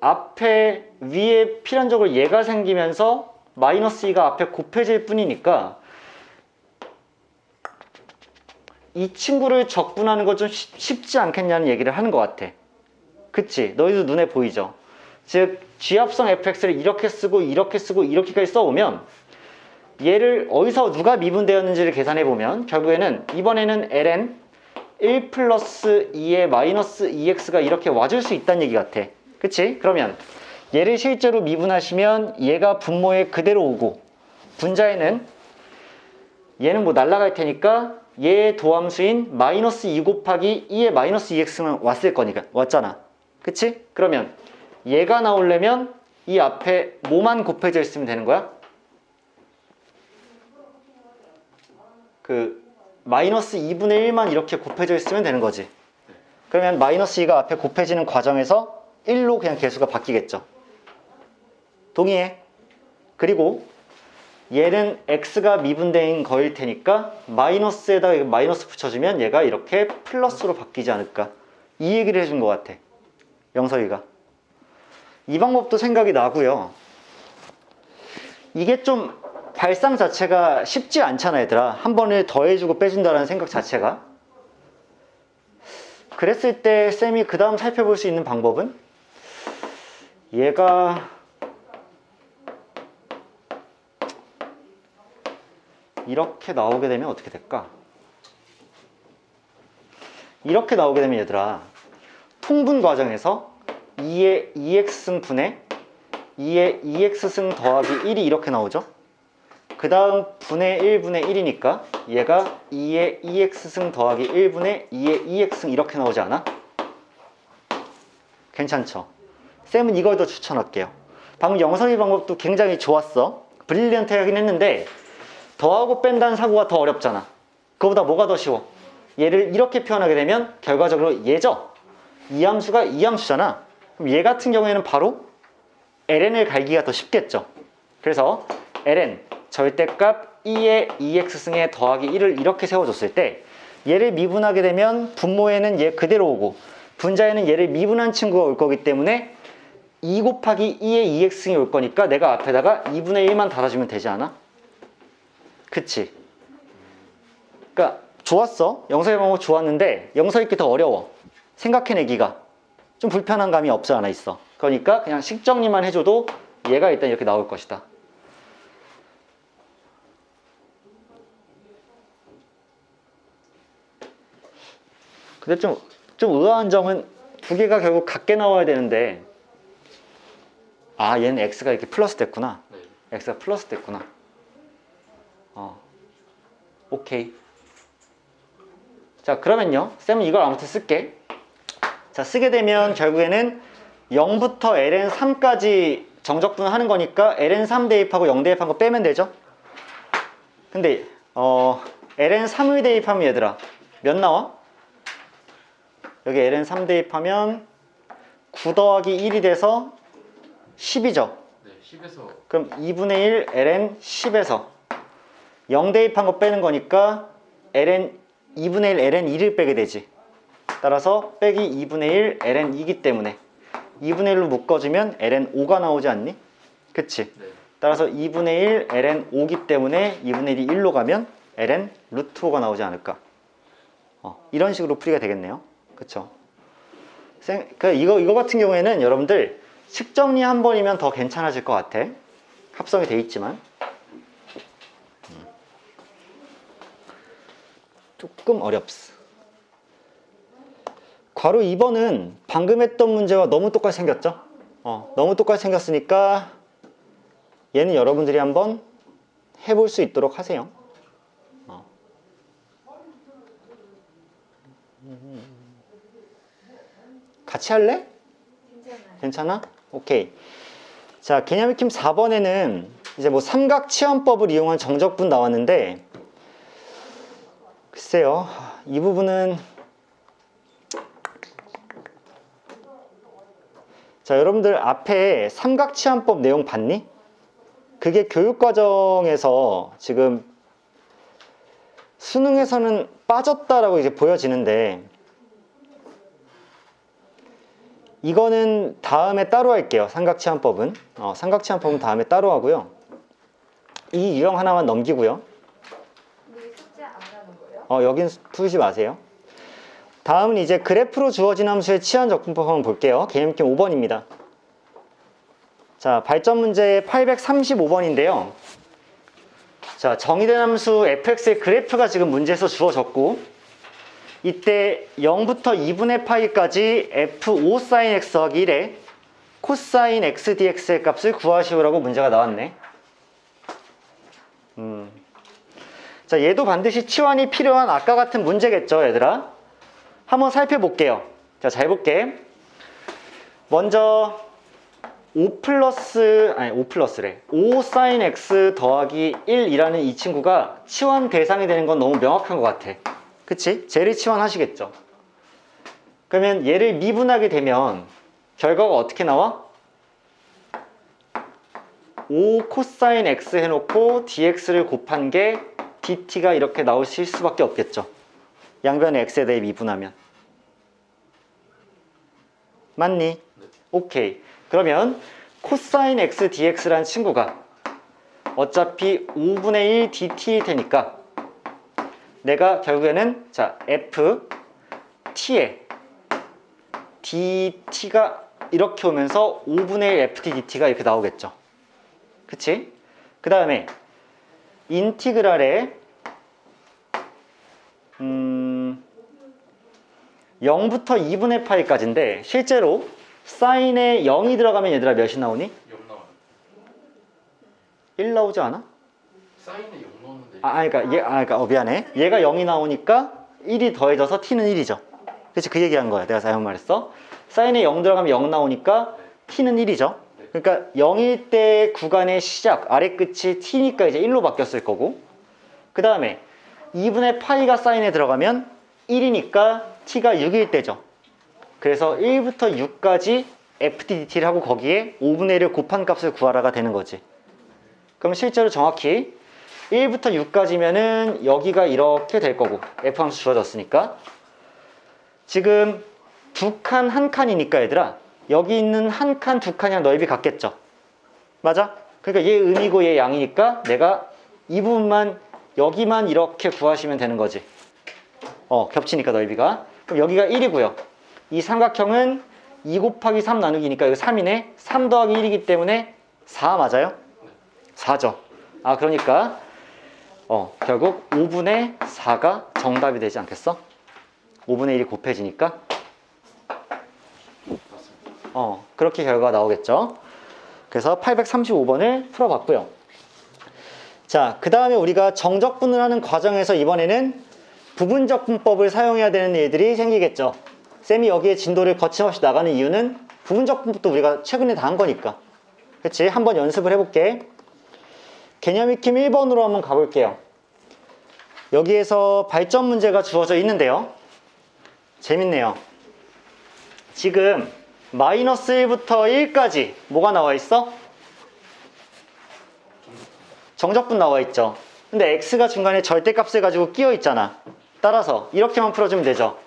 A: 앞에 위에 필연적으로 얘가 생기면서 마이너스 2가 앞에 곱해질 뿐이니까 이 친구를 적분하는 거 좀 쉽지 않겠냐는 얘기를 하는 것 같아. 그치? 너희도 눈에 보이죠? 즉 G합성 fx를 이렇게 쓰고 이렇게 쓰고 이렇게까지 써오면 얘를 어디서 누가 미분되었는지를 계산해보면 결국에는 이번에는 ln 1 플러스 2의 마이너스 2x가 이렇게 와줄 수 있다는 얘기 같아. 그치? 그러면 얘를 실제로 미분하시면 얘가 분모에 그대로 오고 분자에는 얘는 뭐 날라갈 테니까 얘의 도함수인 마이너스 2 곱하기 2의 마이너스 2x는 왔을 거니까 왔잖아. 그치? 그러면 얘가 나오려면 이 앞에 뭐만 곱해져 있으면 되는 거야? 그 마이너스 2분의 1만 이렇게 곱해져 있으면 되는 거지. 그러면 마이너스 2가 앞에 곱해지는 과정에서 1로 그냥 개수가 바뀌겠죠. 동의해? 그리고 얘는 x가 미분된 거일 테니까 마이너스에다가 마이너스 붙여주면 얘가 이렇게 플러스로 바뀌지 않을까. 이 얘기를 해준 것 같아. 영석이가. 이 방법도 생각이 나고요. 이게 좀 발상 자체가 쉽지 않잖아 얘들아. 한 번을 더해주고 빼준다는 생각 자체가. 그랬을 때 쌤이 그 다음 살펴볼 수 있는 방법은 얘가 이렇게 나오게 되면 어떻게 될까? 이렇게 나오게 되면 얘들아 통분 과정에서 2의 2x승 분의 2의 2x승 더하기 1이 이렇게 나오죠. 그 다음 분의 1분의 1이니까 얘가 2의 2x승 더하기 1분의 2의 2x승 이렇게 나오지 않아? 괜찮죠? 쌤은 이걸 더 추천할게요. 방금 영석이 방법도 굉장히 좋았어. 브릴리언트하긴 했는데 더하고 뺀다는 사고가 더 어렵잖아. 그거보다 뭐가 더 쉬워? 얘를 이렇게 표현하게 되면 결과적으로 얘죠? 이 함수가 이 함수잖아. 그럼 얘 같은 경우에는 바로 ln을 갈기가 더 쉽겠죠. 그래서 ln 절대값 2의 2x승에 더하기 1을 이렇게 세워줬을 때 얘를 미분하게 되면 분모에는 얘 그대로 오고 분자에는 얘를 미분한 친구가 올 거기 때문에 2 곱하기 2의 2x승이 올 거니까 내가 앞에다가 2분의 1만 달아주면 되지 않아? 그치? 그러니까 좋았어. 영서 방법 좋았는데 영서 읽기 더 어려워. 생각해내기가 좀 불편한 감이 없지 않아 있어. 그러니까 그냥 식 정리만 해줘도 얘가 일단 이렇게 나올 것이다. 근데 좀 의아한 점은 두 개가 결국 같게 나와야 되는데 아 얘는 x가 이렇게 플러스 됐구나.
B: 네.
A: x가 플러스 됐구나. 오케이. 자 그러면요 쌤은 이걸 아무튼 쓸게. 자 쓰게 되면 결국에는 0부터 ln3까지 정적분을 하는 거니까 ln3 대입하고 0 대입한 거 빼면 되죠. 근데 ln3을 대입하면 얘들아 몇 나와? 여기 ln3 대입하면 9 더하기 1이 돼서 10이죠.
B: 네, 10에서
A: 그럼 2분의 1 ln 10에서 0 대입한 거 빼는 거니까 ln 2분의 1 ln 2를 빼게 되지. 따라서 빼기 2분의 1 ln 2이기 때문에 2분의 1로 묶어주면 ln 5가 나오지 않니? 그치?
B: 네.
A: 따라서 2분의 1 ln 5기 때문에 2분의 1이 1로 가면 ln 루트 5가 나오지 않을까. 이런 식으로 풀이가 되겠네요. 그쵸? 이거 같은 경우에는 여러분들 식 정리 한 번이면 더 괜찮아질 것 같아. 합성이 돼 있지만 조금 어렵스. 괄호 2번은 방금 했던 문제와 너무 똑같이 생겼죠? 너무 똑같이 생겼으니까 얘는 여러분들이 한번 해볼 수 있도록 하세요. 같이 할래? 괜찮아? 오케이. 자, 개념 익힘 4번에는 이제 뭐 삼각치환법을 이용한 정적분 나왔는데 글쎄요. 이 부분은 자, 여러분들 앞에 삼각치환법 내용 봤니? 그게 교육과정에서 지금 수능에서는 빠졌다라고 이제 보여지는데 이거는 다음에 따로 할게요. 삼각치환법은 삼각치환법은 다음에 따로 하고요. 이 유형 하나만 넘기고요.
C: 우리 숙제 안 하는 거예요?
A: 여긴 푸시 마세요. 다음은 이제 그래프로 주어진 함수의 치환 적분법 한번 볼게요. 개념 5번입니다. 자, 발전 문제 835번인데요. 자, 정의된 함수 fx의 그래프가 지금 문제에서 주어졌고 이때 0부터 2분의 파이까지 f5 sin x 더하기 1에 코사인 x dx의 값을 구하시오라고 문제가 나왔네. 자, 얘도 반드시 치환이 필요한 아까 같은 문제겠죠, 얘들아? 한번 살펴볼게요. 자, 잘 볼게. 먼저 5 sin x 더하기 1이라는 이 친구가 치환 대상이 되는 건 너무 명확한 것 같아. 그치? 쟤를 치환하시겠죠. 그러면 얘를 미분하게 되면 결과가 어떻게 나와? 5 코사인 x 해놓고 dx를 곱한 게 dt가 이렇게 나오실 수밖에 없겠죠. 양변의 x에 대해 미분하면. 맞니?
B: 네.
A: 오케이. 그러면 코사인 x dx라는 친구가 어차피 5분의 1 dt일 테니까 내가 결국에는 자 f t에 dt가 이렇게 오면서 5분의 1 ft dt가 이렇게 나오겠죠. 그치? 그 다음에 인티그랄에 0부터 2분의 파이까지인데 실제로 사인에 0이 들어가면 얘들아 몇이 나오니?
B: 0 나와요.
A: 1 나오지 않아?
B: 사인에 0 넣었는데
A: 그러니까 미안해. 얘가 0이 나오니까 1이 더해져서 t는 1이죠. 그치? 그 얘기한 거야. 내가 잘못 말했어. 사인에 0 들어가면 0 나오니까 t는 1이죠. 그러니까 0일 때 구간의 시작, 아래 끝이 t니까 이제 1로 바뀌었을 거고 그 다음에 2분의 파이가 사인에 들어가면 1이니까 t가 6일 때죠. 그래서 1부터 6까지 FTDT를 하고 거기에 5분의 1을 곱한 값을 구하라가 되는 거지. 그럼 실제로 정확히 1부터 6까지면은 여기가 이렇게 될 거고 F 함수 주어졌으니까 지금 두 칸 한 칸이니까 얘들아 여기 있는 한 칸, 두 칸이랑 넓이 같겠죠? 맞아? 그러니까 얘 음이고 얘 양이니까 내가 이 부분만 여기만 이렇게 구하시면 되는 거지. 겹치니까 넓이가. 그럼 여기가 1이고요. 이 삼각형은 2 곱하기 3 나누기니까 여기 3이네. 3 더하기 1이기 때문에 4 맞아요? 4죠. 아, 그러니까 결국 5분의 4가 정답이 되지 않겠어? 5분의 1이 곱해지니까. 그렇게 결과가 나오겠죠. 그래서 835번을 풀어봤고요. 자, 그 다음에 우리가 정적분을 하는 과정에서 이번에는 부분적분법을 사용해야 되는 일들이 생기겠죠. 쌤이 여기에 진도를 거침없이 나가는 이유는 부분적분법도 우리가 최근에 다 한 거니까. 그치? 한번 연습을 해볼게. 개념 익힘 1번으로 한번 가볼게요. 여기에서 발전 문제가 주어져 있는데요. 재밌네요. 지금 마이너스 1부터 1까지 뭐가 나와 있어? 정적분 나와 있죠. 근데 x가 중간에 절대값을 가지고 끼어 있잖아. 따라서 이렇게만 풀어주면 되죠.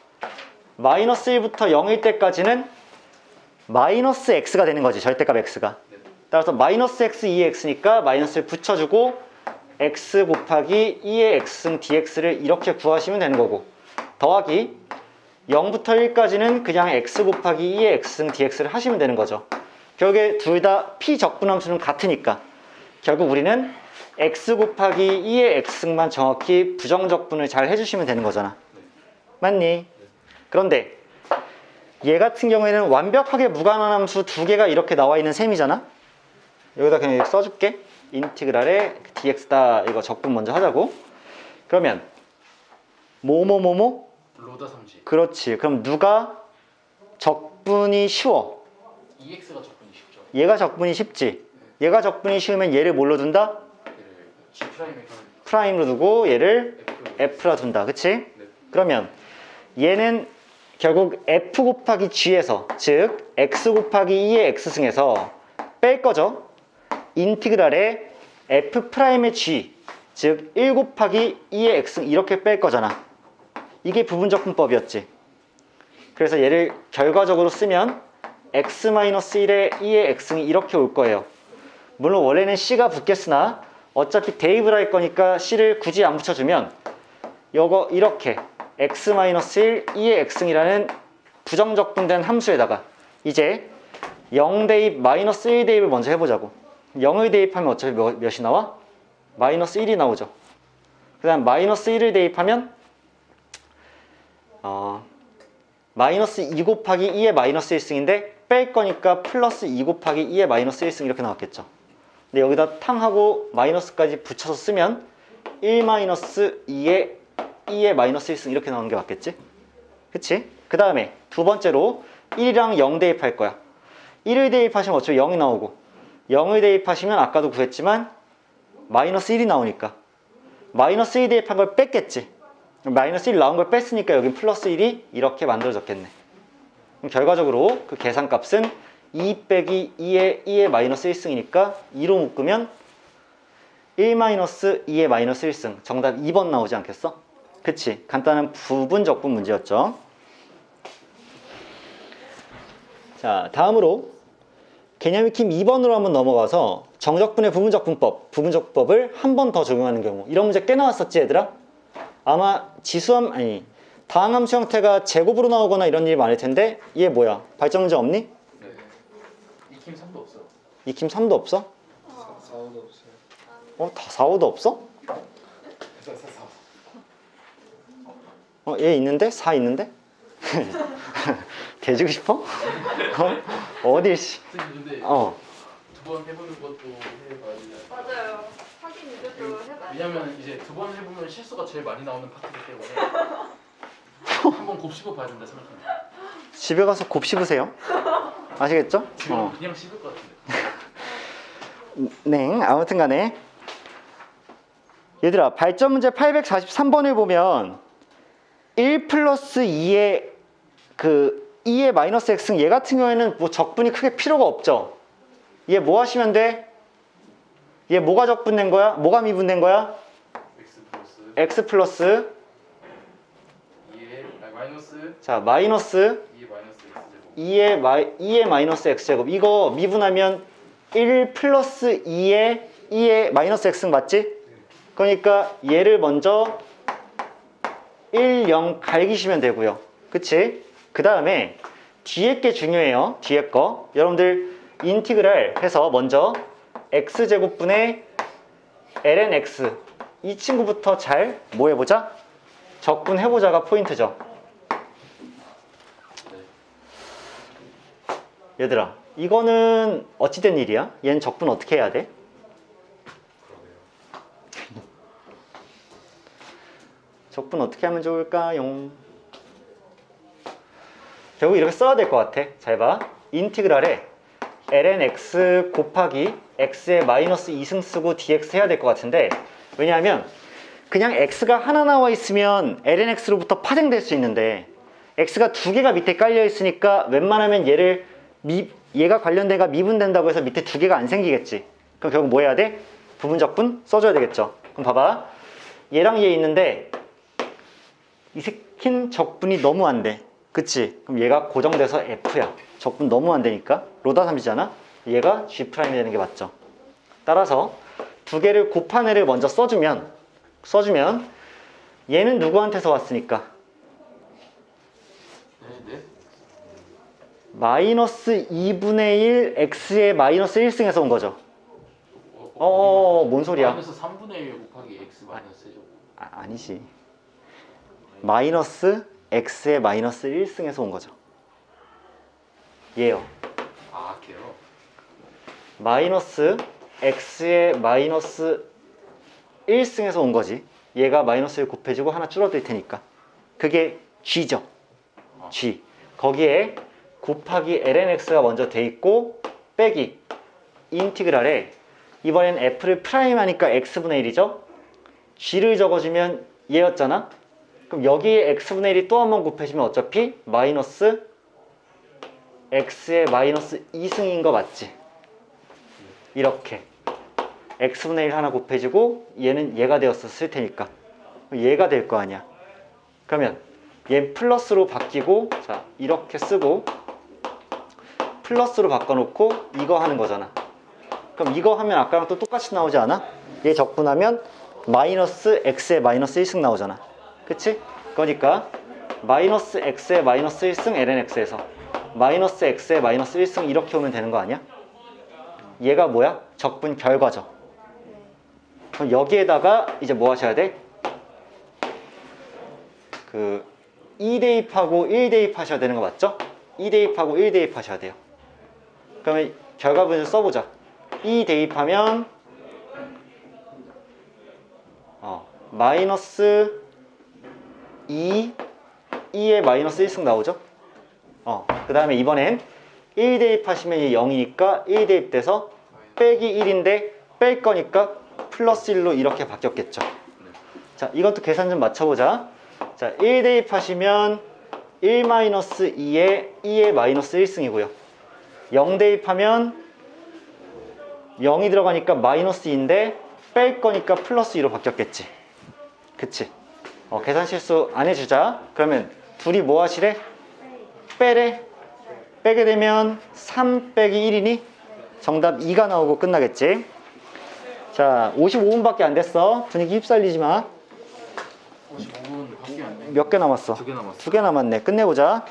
A: 마이너스 1부터 0일 때까지는 마이너스 x가 되는 거지. 절대값 x가. 따라서 마이너스 x, 2의 x니까 마이너스를 붙여주고 x 곱하기 2의 x승 dx를 이렇게 구하시면 되는 거고, 더하기 0부터 1까지는 그냥 x 곱하기 2의 x승 dx를 하시면 되는 거죠. 결국에 둘 다 p적분함수는 같으니까 결국 우리는 x 곱하기 2의 x승만 정확히 부정적분을 잘 해주시면 되는 거잖아. 맞니? 그런데 얘 같은 경우에는 완벽하게 무관한 함수 두 개가 이렇게 나와 있는 셈이잖아. 여기다 그냥 이렇게 써줄게. 인티그랄에 dx다. 이거 적분 먼저 하자고. 그러면 뭐뭐뭐뭐?
B: 로다 30.
A: 그렇지. 그럼 누가 적분이 쉬워?
B: EX가 적분이 쉽죠.
A: 얘가 적분이 쉽지. 얘가 적분이 쉬우면 얘를 뭘로 둔다?
B: 얘를 G 프라임에
A: 프라임으로 두고 얘를 F로 둔다. 그치?
B: 네.
A: 그러면 얘는 결국 F 곱하기 G에서, 즉 X 곱하기 2의 X승에서 뺄 거죠. 인티그랄에 F 프라임의 G, 즉 1 곱하기 2의 X승 이렇게 뺄 거잖아. 이게 부분적분법이었지. 그래서 얘를 결과적으로 쓰면 x-1의 2의 x승이 이렇게 올 거예요. 물론 원래는 c가 붙겠으나 어차피 대입을 할 거니까 c를 굳이 안 붙여주면 요거 이렇게 x-1, 2의 x승이라는 부정적분된 함수에다가 이제 0 대입, 마이너스 1 대입을 먼저 해보자고. 0을 대입하면 어차피 몇이 나와? 마이너스 1이 나오죠. 그 다음 마이너스 1을 대입하면 마이너스 2 곱하기 2의 마이너스 1승인데 뺄 거니까 플러스 2 곱하기 2의 마이너스 1승 이렇게 나왔겠죠. 근데 여기다 탕하고 마이너스까지 붙여서 쓰면 1 마이너스 2의 마이너스 1승 이렇게 나오는 게 맞겠지? 그치? 그 다음에 두 번째로 1이랑 0 대입할 거야. 1을 대입하시면 어차피 0이 나오고 0을 대입하시면 아까도 구했지만 마이너스 1이 나오니까 마이너스 1 대입한 걸 뺐겠지. 마이너스 1 나온 걸 뺐으니까 여긴 플러스 1이 이렇게 만들어졌겠네. 그럼 결과적으로 그 계산값은 2 빼기 2의 마이너스 1승이니까 2로 묶으면 1 마이너스 2의 마이너스 1승. 정답 2번 나오지 않겠어? 그치? 간단한 부분적분 문제였죠. 자, 다음으로 개념 익힘 2번으로 한번 넘어가서 정적분의 부분적분법을 한 번 더 적용하는 경우. 이런 문제 꽤 나왔었지 얘들아? 아마 다항함수 형태가 제곱으로 나오거나 이런 일이 많을 텐데 얘 뭐야? 발전 문제 없니?
B: 네. 익힘 3도 없어요.
A: 익힘 3도 없어?
B: 4호도 없어요.
A: 다 4, 5도 없어? 얘 있는데? 4 있는데? 대주고 싶어? 어딜 씨?
B: 선생님 근데 두 번 해보는 것도 해봐야 되잖아요.
C: 맞아요. 확인 이것도 해봐요.
B: 왜냐면 이제 두 번 해보면 실수가 제일 많이 나오는 파트이기 때문에 한번 곱씹어 봐야 된다 생각합니다.
A: 집에 가서 곱 씹으세요. 아시겠죠?
B: 지금 그냥 씹을 것 같은데.
A: 네, 아무튼 간에 얘들아, 발전 문제 843번을 보면 1 플러스 2의 2의 마이너스 x승 얘 같은 경우에는 뭐 적분이 크게 필요가 없죠. 얘 뭐 하시면 돼? 얘 뭐가 적분된 거야? 뭐가 미분된 거야? x 플러스
B: 마이너스
A: 자, 마이너스
B: 2의 마이너스 x제곱
A: 2의 마이너스 x제곱 이거 미분하면 1 플러스 2의 마이너스 x 맞지? 그러니까 얘를 먼저 1, 0 갈기시면 되고요. 그치? 그 다음에 뒤에 게 중요해요. 뒤에 거. 여러분들 인티그랄 해서 먼저 x제곱분의 ln x 이 친구부터 잘 뭐 해보자? 적분해보자가 포인트죠. 얘들아 이거는 어찌된 일이야? 얘는 적분 어떻게 해야 돼? 적분 어떻게 하면 좋을까요? 결국 이렇게 써야 될 것 같아. 잘 봐. 인티그랄에 ln x 곱하기 x의 마이너스 2승 쓰고 dx 해야 될 것 같은데 왜냐하면 그냥 x가 하나 나와 있으면 ln x로부터 파생될 수 있는데 x가 두 개가 밑에 깔려 있으니까 웬만하면 얘가 관련돼가 미분된다고 해서 밑에 두 개가 안 생기겠지. 그럼 결국 뭐 해야 돼? 부분적분 써줘야 되겠죠. 그럼 봐봐. 얘랑 얘 있는데 이 새낀 적분이 너무 안 돼. 그치? 그럼 얘가 고정돼서 F야. 적분 너무 안 되니까. 로다삼이잖아? 얘가 G'이 되는 게 맞죠. 따라서 두 개를 곱한 애를 먼저 써주면 얘는 누구한테서 왔으니까?
B: 네.
A: 마이너스 2분의 1 x의 마이너스 1승에서 온 거죠. 뭔 소리야?
B: 마이너스 3분의 1 곱하기 x 마이너스 세죠.
A: 아니지. 마이너스 x의 마이너스 1승에서 온 거죠. 얘요.
B: 아, 걔요?
A: 마이너스 x의 마이너스 1승에서 온 거지. 얘가 마이너스 1 곱해지고 하나 줄어들 테니까. 그게 g죠. g. 거기에 곱하기 ln x가 먼저 돼 있고 빼기 인티그랄에 이번엔 f를 프라임 하니까 x분의 1이죠. g를 적어주면 얘였잖아. 그럼 여기에 x분의 1이 또 한 번 곱해지면 어차피 마이너스 x의 마이너스 2승인 거 맞지? 이렇게 x분의 1 하나 곱해지고 얘는 얘가 되었을 테니까 얘가 될 거 아니야. 그러면 얘 플러스로 바뀌고 자 이렇게 쓰고 플러스로 바꿔놓고 이거 하는 거잖아. 그럼 이거 하면 아까랑 또 똑같이 나오지 않아? 얘 적분하면 마이너스 x의 마이너스 1승 나오잖아. 그치? 그러니까 마이너스 x의 마이너스 1승 ln x에서 마이너스 x의 마이너스 1승 이렇게 오면 되는 거 아니야? 얘가 뭐야? 적분 결과죠. 그럼 여기에다가 이제 뭐 하셔야 돼? 2 대입하고 1 대입하셔야 되는 거 맞죠? 2 대입하고 1 대입하셔야 돼요. 그러면 결과분을 써보자. 2 대입하면 마이너스 2의 마이너스 1승 나오죠? 그 다음에 이번엔 1 대입하시면 0이니까 1 대입돼서 빼기 1인데 뺄 거니까 플러스 1로 이렇게 바뀌었겠죠. 자, 이것도 계산 좀 맞춰보자. 자, 1 대입하시면 1 마이너스 2의 마이너스 1승이고요. 0 대입하면 0이 들어가니까 마이너스 2인데 뺄 거니까 플러스 2로 바뀌었겠지. 그치? 계산 실수 안 해주자. 그러면 둘이 뭐 하시래? 빼래. 빼게 되면 3 빼기 1이니 정답 2가 나오고 끝나겠지. 자, 55분밖에 안 됐어. 분위기 휩쓸리지 마.
B: 55분 밖에 안 돼.
A: 몇 개 남았어?
B: 2개 남았어.
A: 2개 남았네. 끝내보자.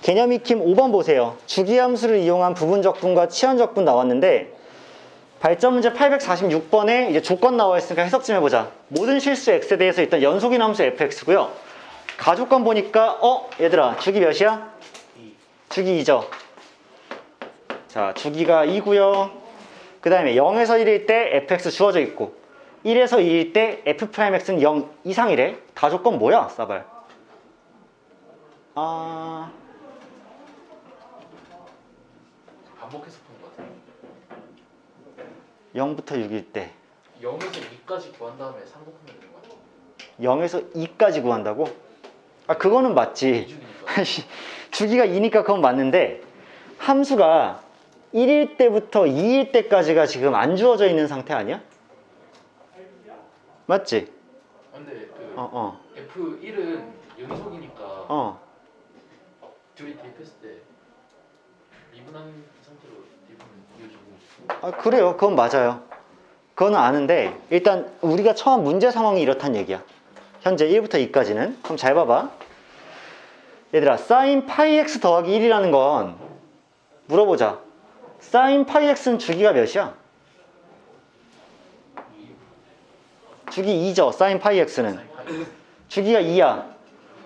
A: 개념 익힘 5번 보세요. 주기함수를 이용한 부분적분과 치환적분 나왔는데 발전 문제 846번에 이제 조건 나와 있으니까 해석 좀 해보자. 모든 실수 x에 대해서 일단 연속인 함수 fx고요. 가조건 보니까 얘들아 주기 몇이야?
B: 2.
A: 주기 2죠. 자, 주기가 2고요. 그 다음에 0에서 1일 때 fx 주어져 있고 1에서 2일 때 f'x는 0 이상이래. 가조건 뭐야? 싸발.
B: 반복해서 푼 것 같아.
A: 0부터 6일 때
B: 0에서 2까지 구한 다음에 상곱하면 되는 거 같아.
A: 0에서 2까지 구한다고? 그거는 맞지.
B: 2주기니까.
A: 주기가 2니까 그건 맞는데 함수가 1일 때부터 2일 때까지가 지금 안 주어져 있는 상태 아니야? 맞지?
B: 근데
A: 어.
B: F1은 연속이니까 둘이 대입했을 때 미분한 상태로 대입하면 이어지고.
A: 아, 그래요. 그건 맞아요. 그거는 아는데 일단 우리가 처음 문제 상황이 이렇단 얘기야. 현재 1부터 2까지는. 그럼 잘 봐봐. 얘들아, sin 파이 x 더하기 1이라는 건 물어보자. sin 파이 x는 주기가 몇이야? 주기 2죠. sin 파이 x는. 주기가 2야.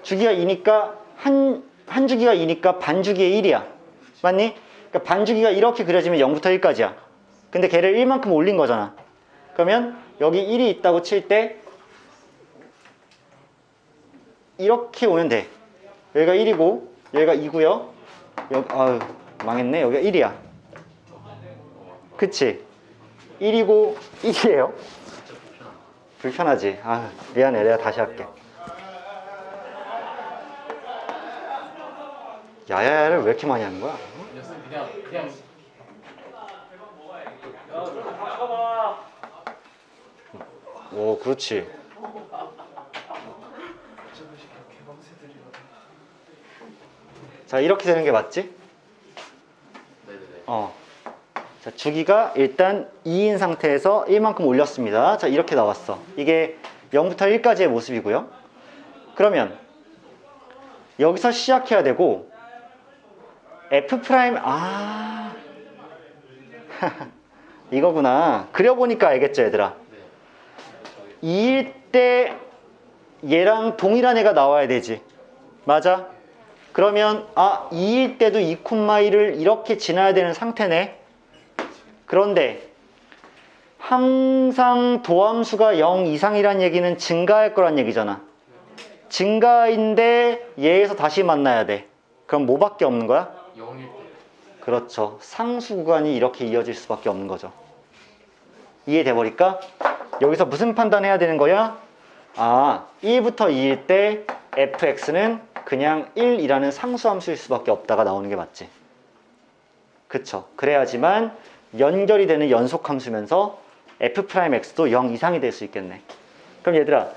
A: 주기가 2니까 한 주기가 2니까 반주기의 1이야. 맞니? 그러니까 반주기가 이렇게 그려지면 0부터 1까지야. 근데 걔를 1만큼 올린 거잖아. 그러면 여기 1이 있다고 칠 때 이렇게 오면 돼. 여기가 1이고 여기가 2고요. 여기 아유 망했네. 여기가 1이야. 그치? 1이고 1이에요. 불편하지. 아 미안해. 내가 다시 할게. 야야야를 왜 이렇게 많이 하는 거야?
B: 그냥
A: 오 그렇지. 자 이렇게 되는 게 맞지?
B: 네네네.
A: 자, 주기가 일단 2인 상태에서 1만큼 올렸습니다. 자, 이렇게 나왔어. 이게 0부터 1까지의 모습이고요. 그러면 여기서 시작해야 되고 F 프라임 이거구나. 그려보니까 알겠죠, 얘들아. 2일 때 얘랑 동일한 애가 나와야 되지. 맞아? 그러면 2일 때도 2,1을 이렇게 지나야 되는 상태네. 그런데 항상 도함수가 0 이상이란 얘기는 증가할 거란 얘기잖아. 증가인데 얘에서 다시 만나야 돼. 그럼 뭐밖에 없는 거야?
B: 0일 때.
A: 그렇죠. 상수 구간이 이렇게 이어질 수밖에 없는 거죠. 이해돼 버릴까? 여기서 무슨 판단해야 되는 거야? 1부터 2일 때 fx는 그냥 1이라는 상수함수일 수밖에 없다가 나오는 게 맞지. 그쵸. 그래야지만 연결이 되는 연속함수면서 f'x도 0 이상이 될 수 있겠네. 그럼 얘들아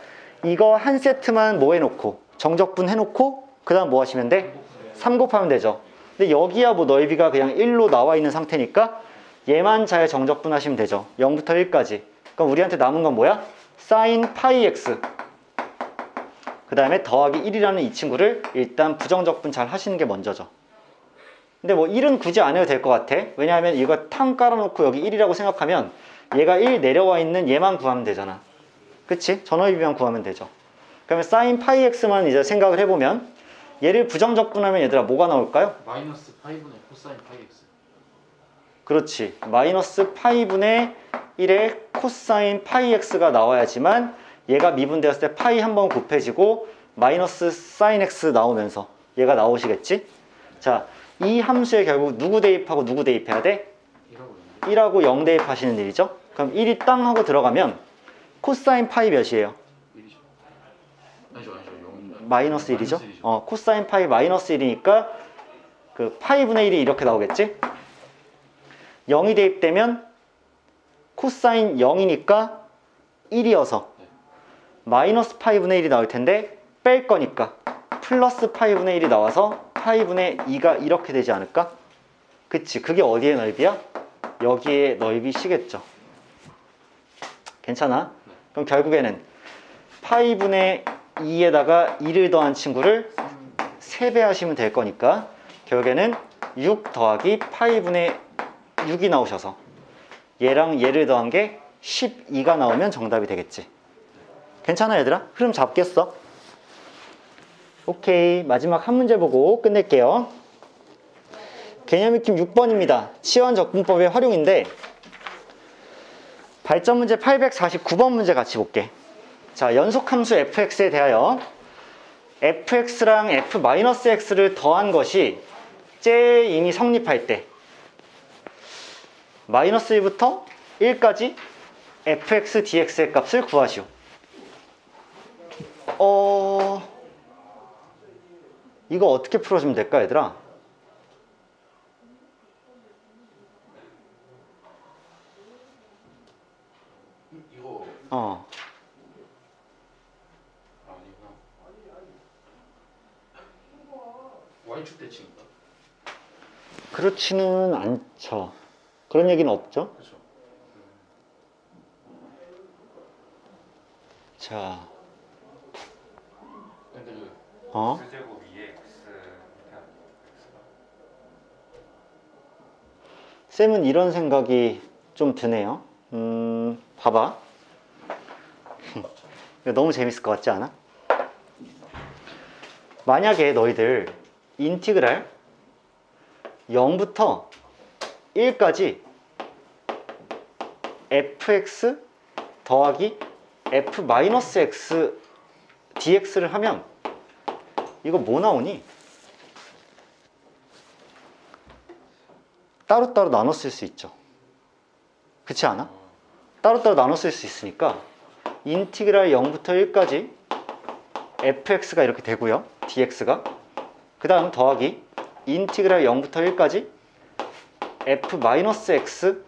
A: 이거 한 세트만 뭐 해놓고 정적분 해놓고 그 다음 뭐 하시면 돼? 3 곱하면 되죠. 근데 여기야 뭐 넓이가 그냥 1로 나와 있는 상태니까 얘만 잘 정적분 하시면 되죠. 0부터 1까지. 그럼 우리한테 남은 건 뭐야? sin 파이 x. 그 다음에 더하기 1이라는 이 친구를 일단 부정적분 잘 하시는 게 먼저죠. 근데 뭐 1은 굳이 안 해도 될 것 같아. 왜냐하면 이거 탕 깔아놓고 여기 1이라고 생각하면 얘가 1 내려와 있는 얘만 구하면 되잖아. 그치? 전원비만 구하면 되죠. 그러면 sin 파이 x만 이제 생각을 해보면 얘를 부정적분하면 얘들아 뭐가 나올까요?
B: 마이너스 파이분의 코사인 파이 x.
A: 그렇지. 마이너스 파이분의 1의 코사인 파이 x가 나와야지만 얘가 미분되었을 때 파이 한 번 곱해지고 마이너스 사인 x 나오면서 얘가 나오시겠지? 자, 이 함수에 결국 누구 대입하고 누구 대입해야 돼? 1하고 0 대입하시는 일이죠. 그럼 1이 땅 하고 들어가면 코사인 파이 몇이에요?
B: 1이죠. 아니죠. 0.
A: 마이너스 1이죠. 코사인 파이 마이너스 1이니까 그 파이분의 1이 이렇게 나오겠지? 0이 대입되면 코사인 0이니까 1이어서 마이너스 파이분의 1이 나올 텐데 뺄 거니까 플러스 파이분의 1이 나와서 파이분의 2가 이렇게 되지 않을까? 그치, 그게 어디의 넓이야? 여기에 넓이시겠죠. 괜찮아? 그럼 결국에는 파이분의 2에다가 2를 더한 친구를 3배 하시면 될 거니까 결국에는 6 더하기 파이분의 6이 나오셔서 얘랑 얘를 더한 게 12가 나오면 정답이 되겠지. 괜찮아 얘들아? 흐름 잡겠어? 오케이, 마지막 한 문제 보고 끝낼게요. 개념 익힘 6번입니다. 치환 적분법의 활용인데 발전 문제 849번 문제 같이 볼게. 자, 연속함수 fx에 대하여 fx랑 f-x를 더한 것이 이미 성립할 때 마이너스 1부터 1까지 fx dx의 값을 구하시오. 이거 어떻게 풀어주면 될까 얘들아?
B: 이거 아니구나. y축 대칭인가?
A: 그렇지는 않죠. 그런 얘기는 없죠.
B: 그렇죠.
A: 자,
B: 근데 그
D: x제곱 2x
A: 쌤은 이런 생각이 좀 드네요. 봐봐. 이거 너무 재밌을 것 같지 않아? 만약에 너희들 인티그랄 0부터 1까지 fx 더하기 f-x dx를 하면 이거 뭐 나오니? 따로따로 나눠 쓸 수 있죠. 그렇지 않아? 따로따로 나눠 쓸 수 있으니까 인티그랄 0부터 1까지 fx가 이렇게 되고요. dx가. 그 다음 더하기 인티그랄 0부터 1까지 f-x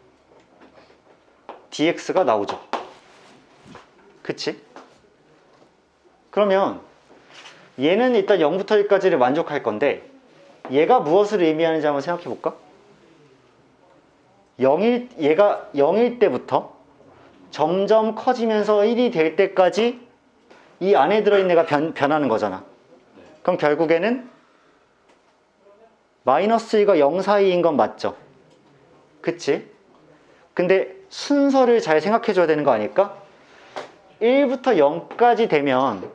A: dx가 나오죠. 그치? 그러면 얘는 일단 0부터 1까지를 만족할 건데 얘가 무엇을 의미하는지 한번 생각해 볼까? 얘가 0일 때부터 점점 커지면서 1이 될 때까지 이 안에 들어있는 애가 변하는 거잖아. 그럼 결국에는 마이너스 1과 0 사이인 건 맞죠? 그치? 근데 순서를 잘 생각해 줘야 되는 거 아닐까? 1부터 0까지 되면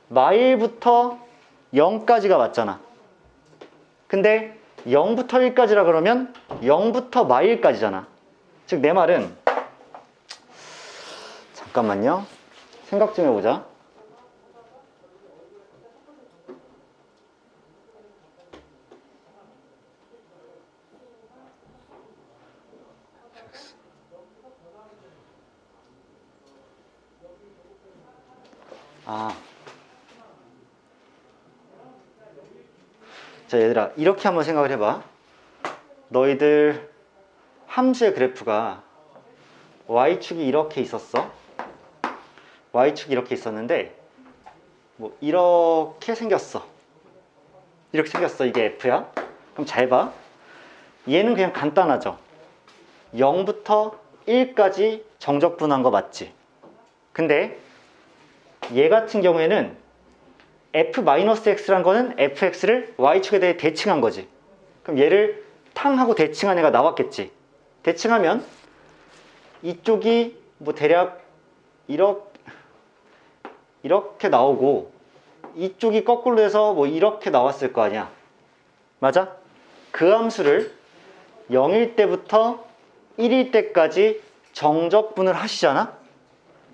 A: 마일부터 0까지가 맞잖아. 근데 0부터 1까지라 그러면 0부터 마일까지잖아. 즉 내 말은 잠깐만요. 생각 좀 해보자. 자, 얘들아, 이렇게 한번 생각을 해봐. 너희들 함수의 그래프가 y축이 이렇게 있었어. y축이 이렇게 있었는데 뭐 이렇게 생겼어. 이렇게 생겼어. 이게 f야. 그럼 잘 봐. 얘는 그냥 간단하죠. 0부터 1까지 정적분한 거 맞지? 근데 얘 같은 경우에는 f-x란 거는 fx를 y축에 대해 대칭한 거지. 그럼 얘를 탕하고 대칭한 애가 나왔겠지. 대칭하면 이쪽이 뭐 대략 이렇게 나오고 이쪽이 거꾸로 돼서 뭐 이렇게 나왔을 거 아니야. 맞아? 그 함수를 0일 때부터 1일 때까지 정적분을 하시잖아?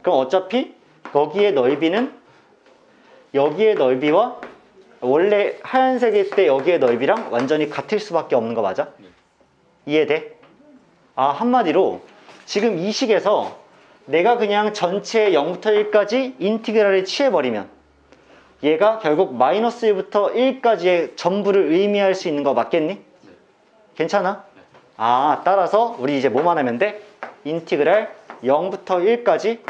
A: 그럼 어차피 여기의 넓이는 여기의 넓이와 원래 하얀색일 때 여기의 넓이랑 완전히 같을 수밖에 없는 거 맞아? 이해돼? 한마디로 지금 이 식에서 내가 그냥 전체 0부터 1까지 인티그랄을 취해버리면 얘가 결국 마이너스 1부터 1까지의 전부를 의미할 수 있는 거 맞겠니? 괜찮아? 따라서 우리 이제 뭐만 하면 돼? 인티그랄 0부터 1까지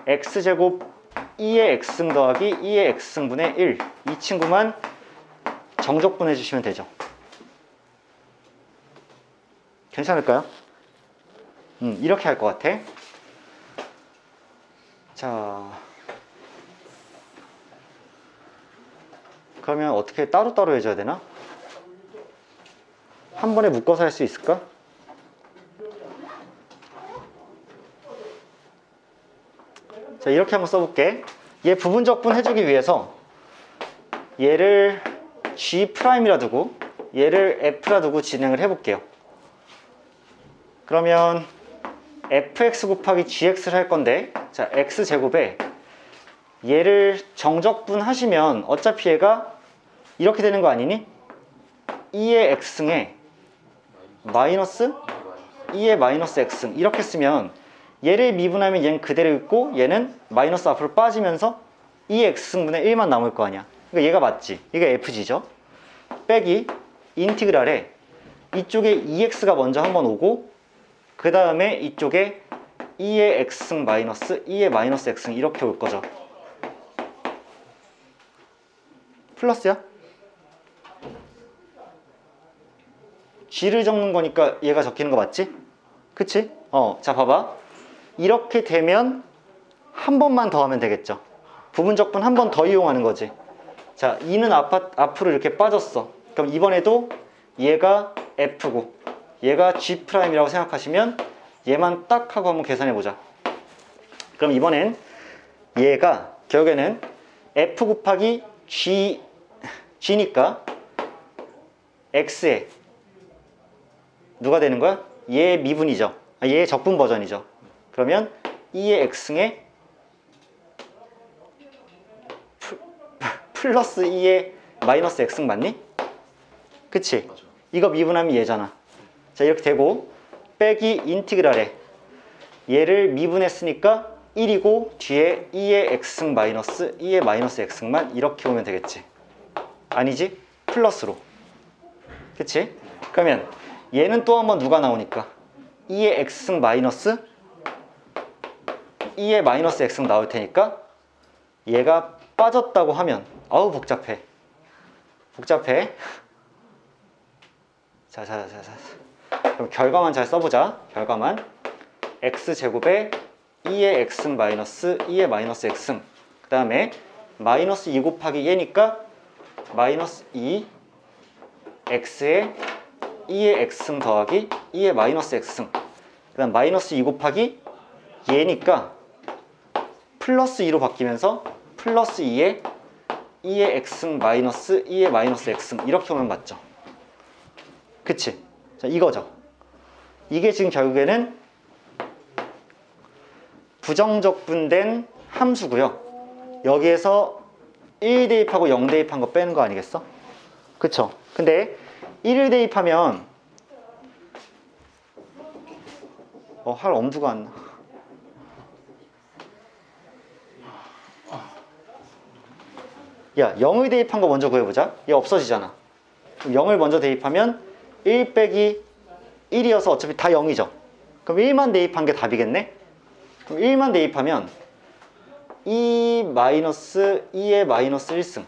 A: x제곱 2의 x승 더하기 2의 x승분의 1 이 친구만 정적분해 주시면 되죠. 괜찮을까요? 이렇게 할 것 같아. 자, 그러면 어떻게 따로따로 해줘야 되나? 한 번에 묶어서 할 수 있을까? 자, 이렇게 한번 써볼게. 얘 부분적분 해주기 위해서 얘를 G'이라 두고 얘를 F라 두고 진행을 해볼게요. 그러면 fx 곱하기 gx를 할 건데, 자, x제곱에 얘를 정적분 하시면 어차피 얘가 이렇게 되는 거 아니니? 2의 x승에 마이너스 2의 마이너스 x승 이렇게 쓰면 얘를 미분하면 얘는 그대로 있고 얘는 마이너스 앞으로 빠지면서 2의 x승분의 1만 남을 거 아니야. 그러니까 얘가 맞지. 이게 fg죠. 빼기 인티그랄에 이쪽에 2x가 먼저 한번 오고 그 다음에 이쪽에 2의 x승 마이너스 2의 마이너스 x승 이렇게 올 거죠. 플러스야? g를 적는 거니까 얘가 적히는 거 맞지? 그치? 자 봐봐. 이렇게 되면 한 번만 더 하면 되겠죠. 부분적분 한 번 더 이용하는 거지. 자, 2는 앞으로 이렇게 빠졌어. 그럼 이번에도 얘가 F고 얘가 G'이라고 생각하시면 얘만 딱 하고 한번 계산해 보자. 그럼 이번엔 얘가 결국에는 F 곱하기 G니까 X에 누가 되는 거야? 얘 미분이죠. 얘 적분 버전이죠. 그러면 2의 X승에 플러스 2의 마이너스 X승 맞니? 그치?
B: 맞아.
A: 이거 미분하면 얘잖아. 자, 이렇게 되고 빼기 인티그랄에 얘를 미분했으니까 1이고 뒤에 2의 X승 마이너스 2의 마이너스 X승만 이렇게 오면 되겠지. 아니지? 플러스로. 그치? 그러면 얘는 또 한번 누가 나오니까 2의 X승 마이너스 2의 마이너스 X승 나올 테니까 얘가 빠졌다고 하면 아우 복잡해. 자. 그럼 결과만 잘 써보자. 결과만 X제곱에 2의 X승 마이너스 2의 마이너스 X승 그 다음에 마이너스 2 곱하기 얘니까 마이너스 2 X에 2의 X승 더하기 2의 마이너스 X승 그 다음 마이너스 2 곱하기 얘니까 플러스 2로 바뀌면서 플러스 2에 2의 X승 마이너스 2의 마이너스 X승 이렇게 오면 맞죠? 그치? 자, 이거죠. 이게 지금 결국에는 부정적분된 함수고요. 여기에서 1 대입하고 0 대입한 거 빼는 거 아니겠어? 그쵸? 근데 1을 대입하면 할 엄두가 안 나. 야, 0을 대입한 거 먼저 구해보자. 얘 없어지잖아. 그럼 0을 먼저 대입하면 1 빼기 1이어서 어차피 다 0이죠. 그럼 1만 대입한 게 답이겠네? 그럼 1만 대입하면 2 마이너스 2의 마이너스 1승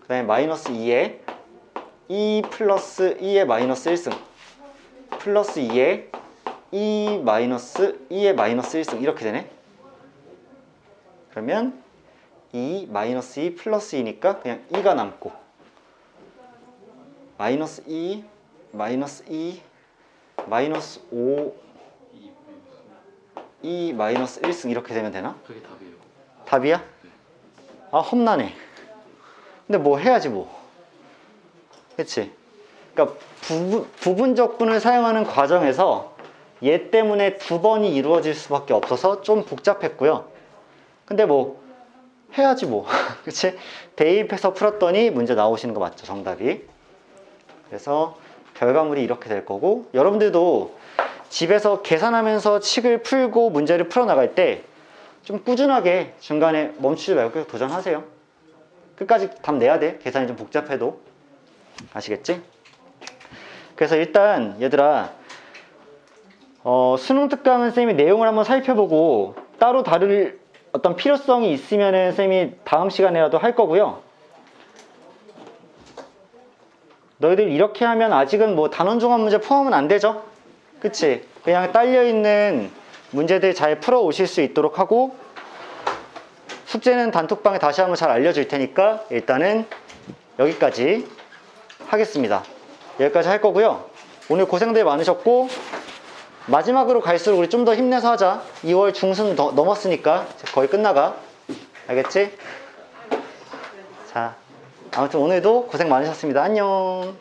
A: 그 다음에 마이너스 2에 2 플러스 2의 마이너스 1승 플러스 2에 2 마이너스 2의 마이너스 1승 이렇게 되네. 그러면 2 마이너스 2 플러스 2니까 그냥 2가 남고 마이너스 2 마이너스 2 마이너스 5 2 마이너스 1승 이렇게 되면 되나?
B: 그게 답이에요.
A: 답이야? 아 험나네. 근데 뭐 해야지 뭐. 그치? 그러니까 부분적분을 사용하는 과정에서 얘 때문에 두 번이 이루어질 수밖에 없어서 좀 복잡했고요. 근데 뭐 해야지 뭐. 그치? 대입해서 풀었더니 문제 나오시는 거 맞죠? 정답이. 그래서 결과물이 이렇게 될 거고 여러분들도 집에서 계산하면서 칙을 풀고 문제를 풀어나갈 때 좀 꾸준하게 중간에 멈추지 말고 계속 도전하세요. 끝까지 답 내야 돼. 계산이 좀 복잡해도. 아시겠지? 그래서 일단 얘들아 수능 특강은 쌤이 내용을 한번 살펴보고 따로 다룰 어떤 필요성이 있으면은 쌤이 다음 시간에라도 할 거고요. 너희들 이렇게 하면 아직은 뭐 단원종합 문제 포함은 안 되죠? 그치? 그냥 딸려있는 문제들 잘 풀어 오실 수 있도록 하고 숙제는 단톡방에 다시 한번 잘 알려줄 테니까 일단은 여기까지 하겠습니다. 여기까지 할 거고요. 오늘 고생들 많으셨고 마지막으로 갈수록 우리 좀 더 힘내서 하자. 2월 중순 넘었으니까 거의 끝나가. 알겠지? 자, 아무튼 오늘도 고생 많으셨습니다. 안녕.